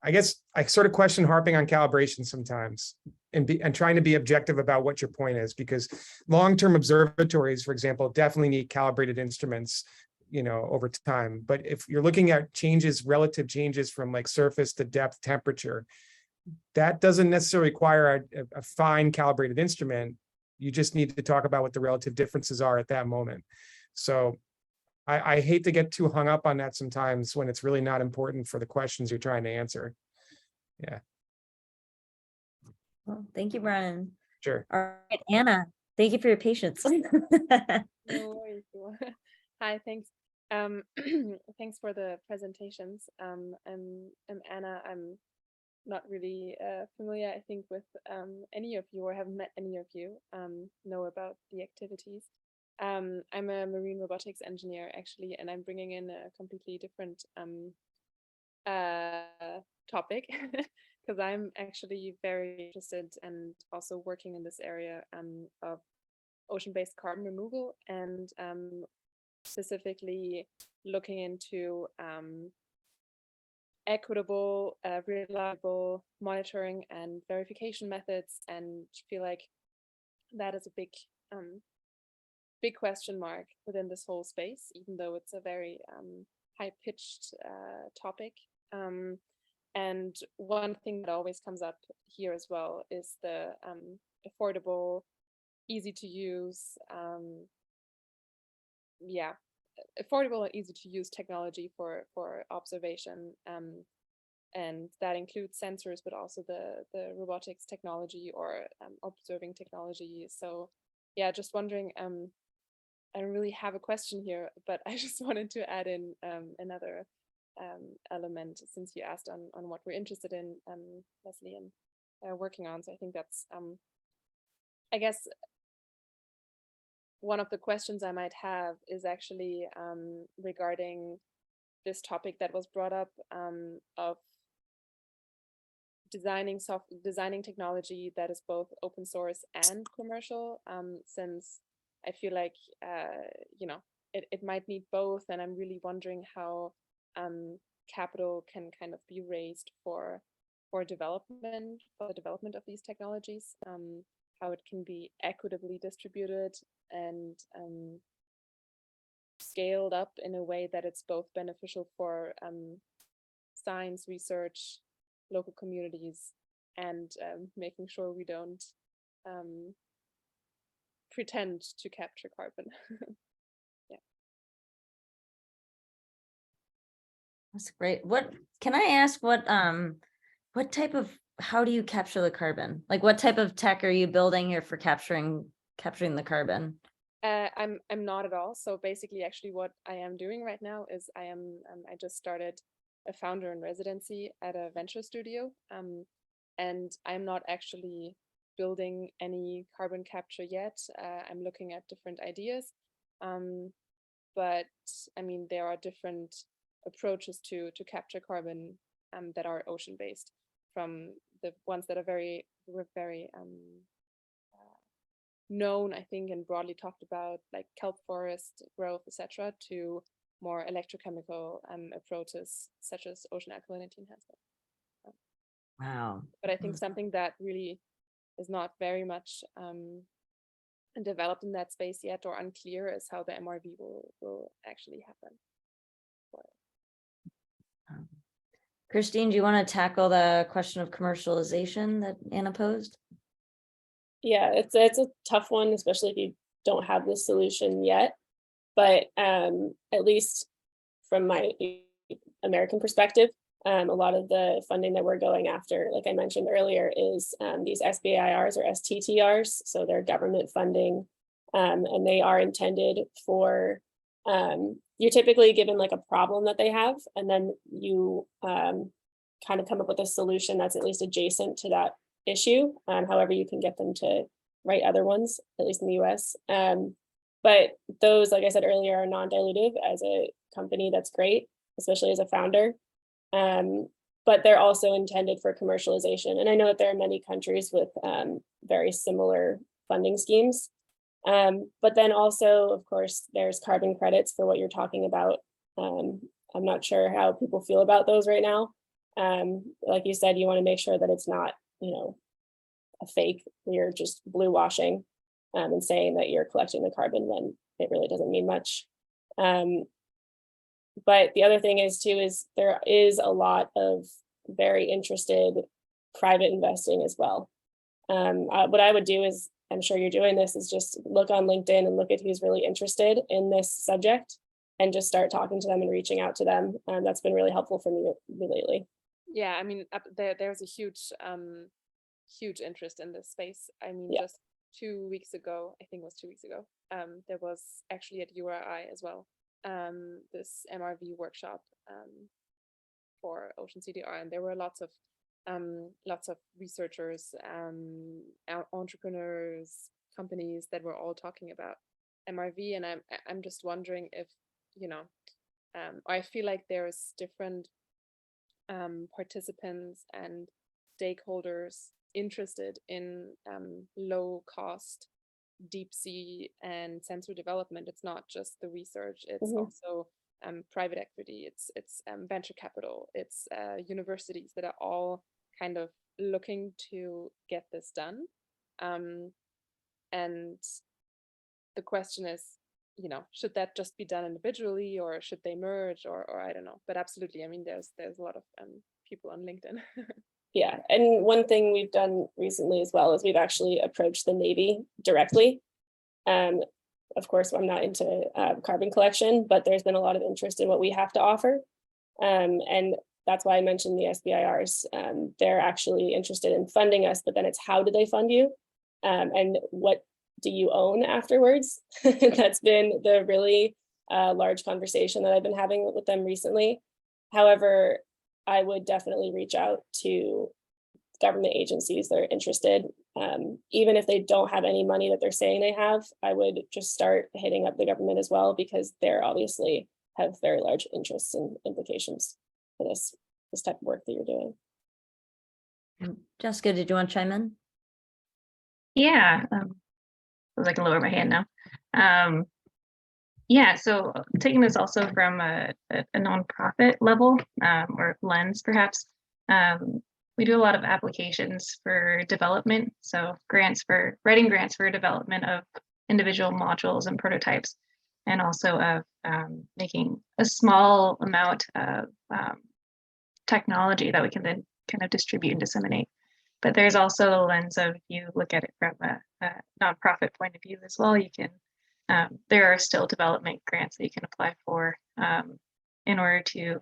I guess I sort of question harping on calibration sometimes and trying to be objective about what your point is, because long-term observatories, for example, definitely need calibrated instruments, over time. But if you're looking at relative changes from like surface to depth temperature, that doesn't necessarily require a fine calibrated instrument. You just need to talk about what the relative differences are at that moment. So I hate to get too hung up on that sometimes when it's really not important for the questions you're trying to answer. Yeah. Well, thank you, Brian. Sure. All right, Anna, thank you for your patience. No worries. Hi, thanks. Thanks for the presentations. I'm Anna. I'm not really familiar, I think, with any of you, or haven't met any of you, know about the activities. I'm a marine robotics engineer, actually, and I'm bringing in a completely different topic because I'm actually very interested and also working in this area of ocean-based carbon removal, and specifically looking into equitable, reliable monitoring and verification methods, and feel like that is a big question mark within this whole space, even though it's a very high-pitched topic. And one thing that always comes up here as well is the affordable, easy to use, affordable and easy to use technology for observation, and that includes sensors, but also the robotics technology or observing technology. So yeah, just wondering, I don't really have a question here, but I just wanted to add in another element, since you asked on what we're interested in, Leslie, and working on. So I think that's, I guess, one of the questions I might have is actually regarding this topic that was brought up of designing technology that is both open source and commercial, since I feel like it might need both, and I'm really wondering how capital can kind of be raised for the development of these technologies, how it can be equitably distributed and scaled up in a way that it's both beneficial for science research, local communities, and making sure we don't pretend to capture carbon. Yeah. That's great. What can I ask? What type of, how do you capture the carbon? Like, what type of tech are you building here for capturing the carbon? I'm not at all. So basically, actually, what I am doing right now is I just started a founder in residency at a venture studio, and I'm not actually building any carbon capture yet. I'm looking at different ideas, but I mean, there are different approaches to capture carbon that are ocean based, from the ones that are very known, I think, and broadly talked about, like kelp forest growth, etc., to more electrochemical approaches such as ocean alkalinity enhancement. Wow. But I think something that really is not very much developed in that space yet, or unclear, is how the MRV will actually happen. Christine, do you want to tackle the question of commercialization that Anna posed? Yeah, it's a tough one, especially if you don't have the solution yet. But at least from my American perspective, a lot of the funding that we're going after, like I mentioned earlier, is these SBIRs or STTRs. So they're government funding, and they are intended for, you're typically given like a problem that they have, and then you kind of come up with a solution that's at least adjacent to that issue. However, you can get them to write other ones, at least in the US. But those, like I said earlier, are non-dilutive. As a company, that's great, especially as a founder. but they're also intended for commercialization. And I know that there are many countries with very similar funding schemes. But then also, of course, there's carbon credits for what you're talking about. I'm not sure how people feel about those right now. Like you said, you want to make sure that it's not, a fake, you're just blue washing and saying that you're collecting the carbon when it really doesn't mean much. But the other thing is there is a lot of very interested private investing as well. What I would do is, I'm sure you're doing this, is just look on LinkedIn and look at who's really interested in this subject and just start talking to them and reaching out to them. That's been really helpful for me lately. Yeah, I mean, there's a huge interest in this space. I mean, Yeah. just 2 weeks ago, I think it was 2 weeks ago, there was actually at URI as well, this MRV workshop for Ocean CDR, and there were lots of researchers, entrepreneurs, companies that were all talking about MRV, and I'm just wondering if, I feel like there's different participants and stakeholders interested in low cost deep sea and sensor development. It's not just the research, it's also private equity, it's venture capital, it's universities that are all kind of looking to get this done. And the question is, should that just be done individually, or should they merge, or I don't know. But absolutely, I mean, there's a lot of people on LinkedIn. Yeah, and one thing we've done recently as well is we've actually approached the Navy directly. Of course, I'm not into carbon collection, but there's been a lot of interest in what we have to offer. And that's why I mentioned the SBIRs. They're actually interested in funding us, but then it's how do they fund you? And what do you own afterwards? That's been the really large conversation that I've been having with them recently. However, I would definitely reach out to government agencies that are interested. Even if they don't have any money that they're saying they have, I would just start hitting up the government as well, because they're obviously have very large interests and implications for this type of work that you're doing. Jessica, did you want to chime in? Yeah, I can lower my hand now. Yeah, so taking this also from a nonprofit level or lens, perhaps, we do a lot of applications for development. So writing grants for development of individual modules and prototypes, and also of making a small amount of technology that we can then kind of distribute and disseminate. But there's also a lens of, if you look at it from a nonprofit point of view as well, you can, there are still development grants that you can apply for in order to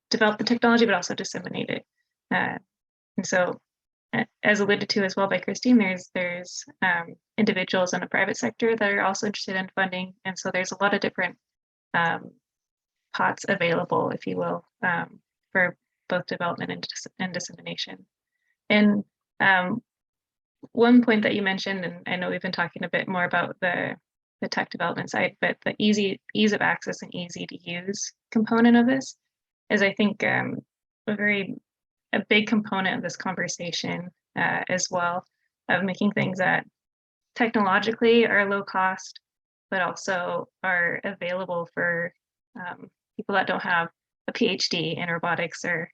develop the technology, but also disseminate it. And so, as alluded to as well by Christine, there's individuals in the private sector that are also interested in funding. And so there's a lot of different pots available, if you will, for both development and dissemination. And one point that you mentioned, and I know we've been talking a bit more about the tech development side, but the ease of access and easy to use component of this is, I think, a big component of this conversation as well, of making things that technologically are low cost, but also are available for people that don't have a PhD in robotics or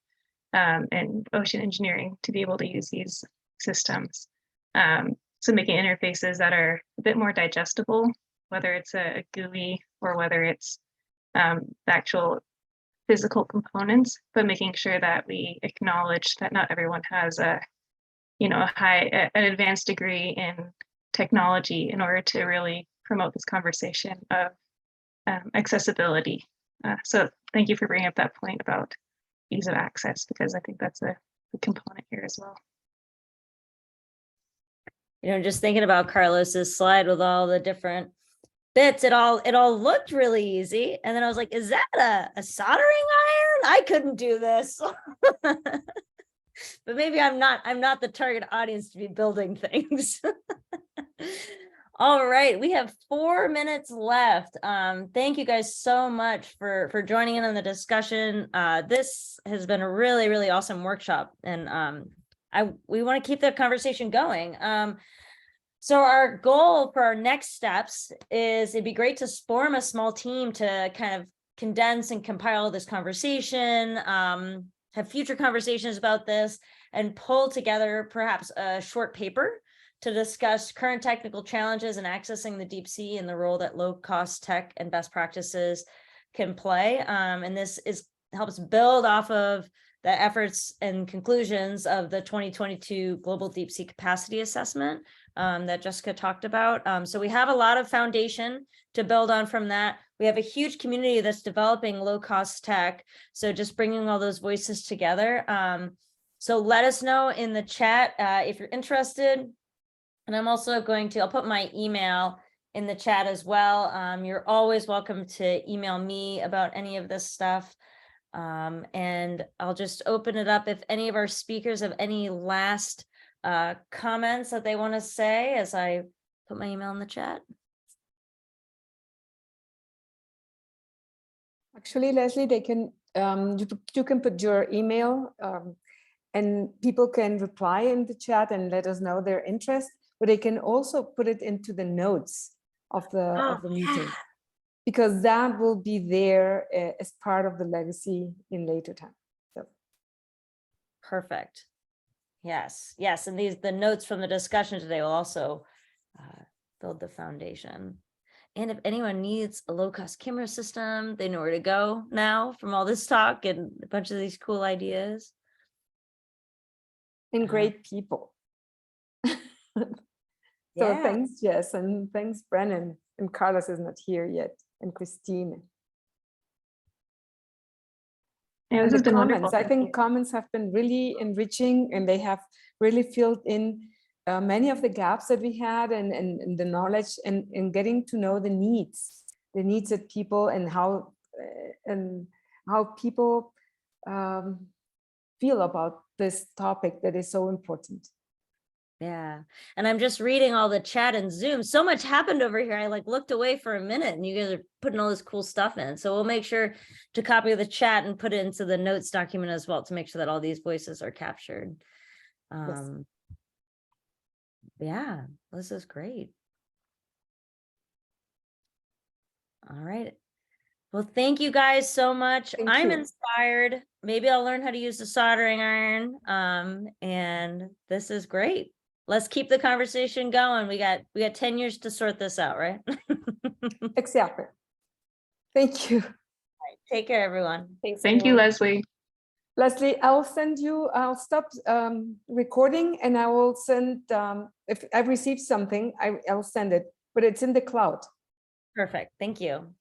in ocean engineering to be able to use these systems. So making interfaces that are a bit more digestible, whether it's a GUI or whether it's the actual physical components, but making sure that we acknowledge that not everyone has an advanced degree in technology in order to really promote this conversation of accessibility. So thank you for bringing up that point about ease of access, because I think that's a component here as well. Just thinking about Carlos's slide with all the different bits, it all looked really easy. And then I was like, is that a soldering iron? I couldn't do this. But maybe I'm not the target audience to be building things. All right, we have 4 minutes left. Thank you guys so much for joining in on the discussion. This has been a really, really awesome workshop, and we want to keep the conversation going. So our goal for our next steps is it'd be great to form a small team to kind of condense and compile this conversation, have future conversations about this, and pull together perhaps a short paper to discuss current technical challenges in accessing the deep sea and the role that low-cost tech and best practices can play. And this helps build off of the efforts and conclusions of the 2022 Global Deep Sea Capacity Assessment that Jessica talked about. So we have a lot of foundation to build on from that. We have a huge community that's developing low-cost tech. So just bringing all those voices together. So let us know in the chat if you're interested. And I'm also I'll put my email in the chat as well. You're always welcome to email me about any of this stuff. And I'll just open it up if any of our speakers have any last comments that they want to say as I put my email in the chat. Actually, Leslie, they can you can put your email and people can reply in the chat and let us know their interest. But they can also put it into the notes of the meeting, because that will be there as part of the legacy in later time. So. Perfect. Yes, yes, and the notes from the discussion today will also build the foundation. And if anyone needs a low-cost camera system, they know where to go now from all this talk and a bunch of these cool ideas. And great people. So Yeah. thanks, Jess, and thanks, Brennan. And Carlos is not here yet, and Christine. Yeah, And this has the been comments, wonderful. I think comments have been really enriching, and they have really filled in many of the gaps that we had, and the knowledge, and getting to know the needs of people, and how people feel about this topic that is so important. Yeah. And I'm just reading all the chat and Zoom. So much happened over here. I looked away for a minute and you guys are putting all this cool stuff in. So we'll make sure to copy the chat and put it into the notes document as well to make sure that all these voices are captured. Yes. Yeah, this is great. All right. Well, thank you guys so much. Thank I'm you. inspired. Maybe I'll learn how to use the soldering iron. And this is great. Let's keep the conversation going. We got 10 years to sort this out, right? Exactly. Thank you. Take care, everyone. Thanks. Thank you, everyone. Leslie. Leslie, I'll stop recording, and I will send, if I receive something, I'll send it, but it's in the cloud. Perfect. Thank you.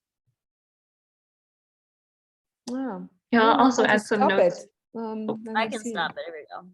Wow. Yeah, I I'll don't know also how to add some stop notes. it. Let I me can see. stop it. Here we go.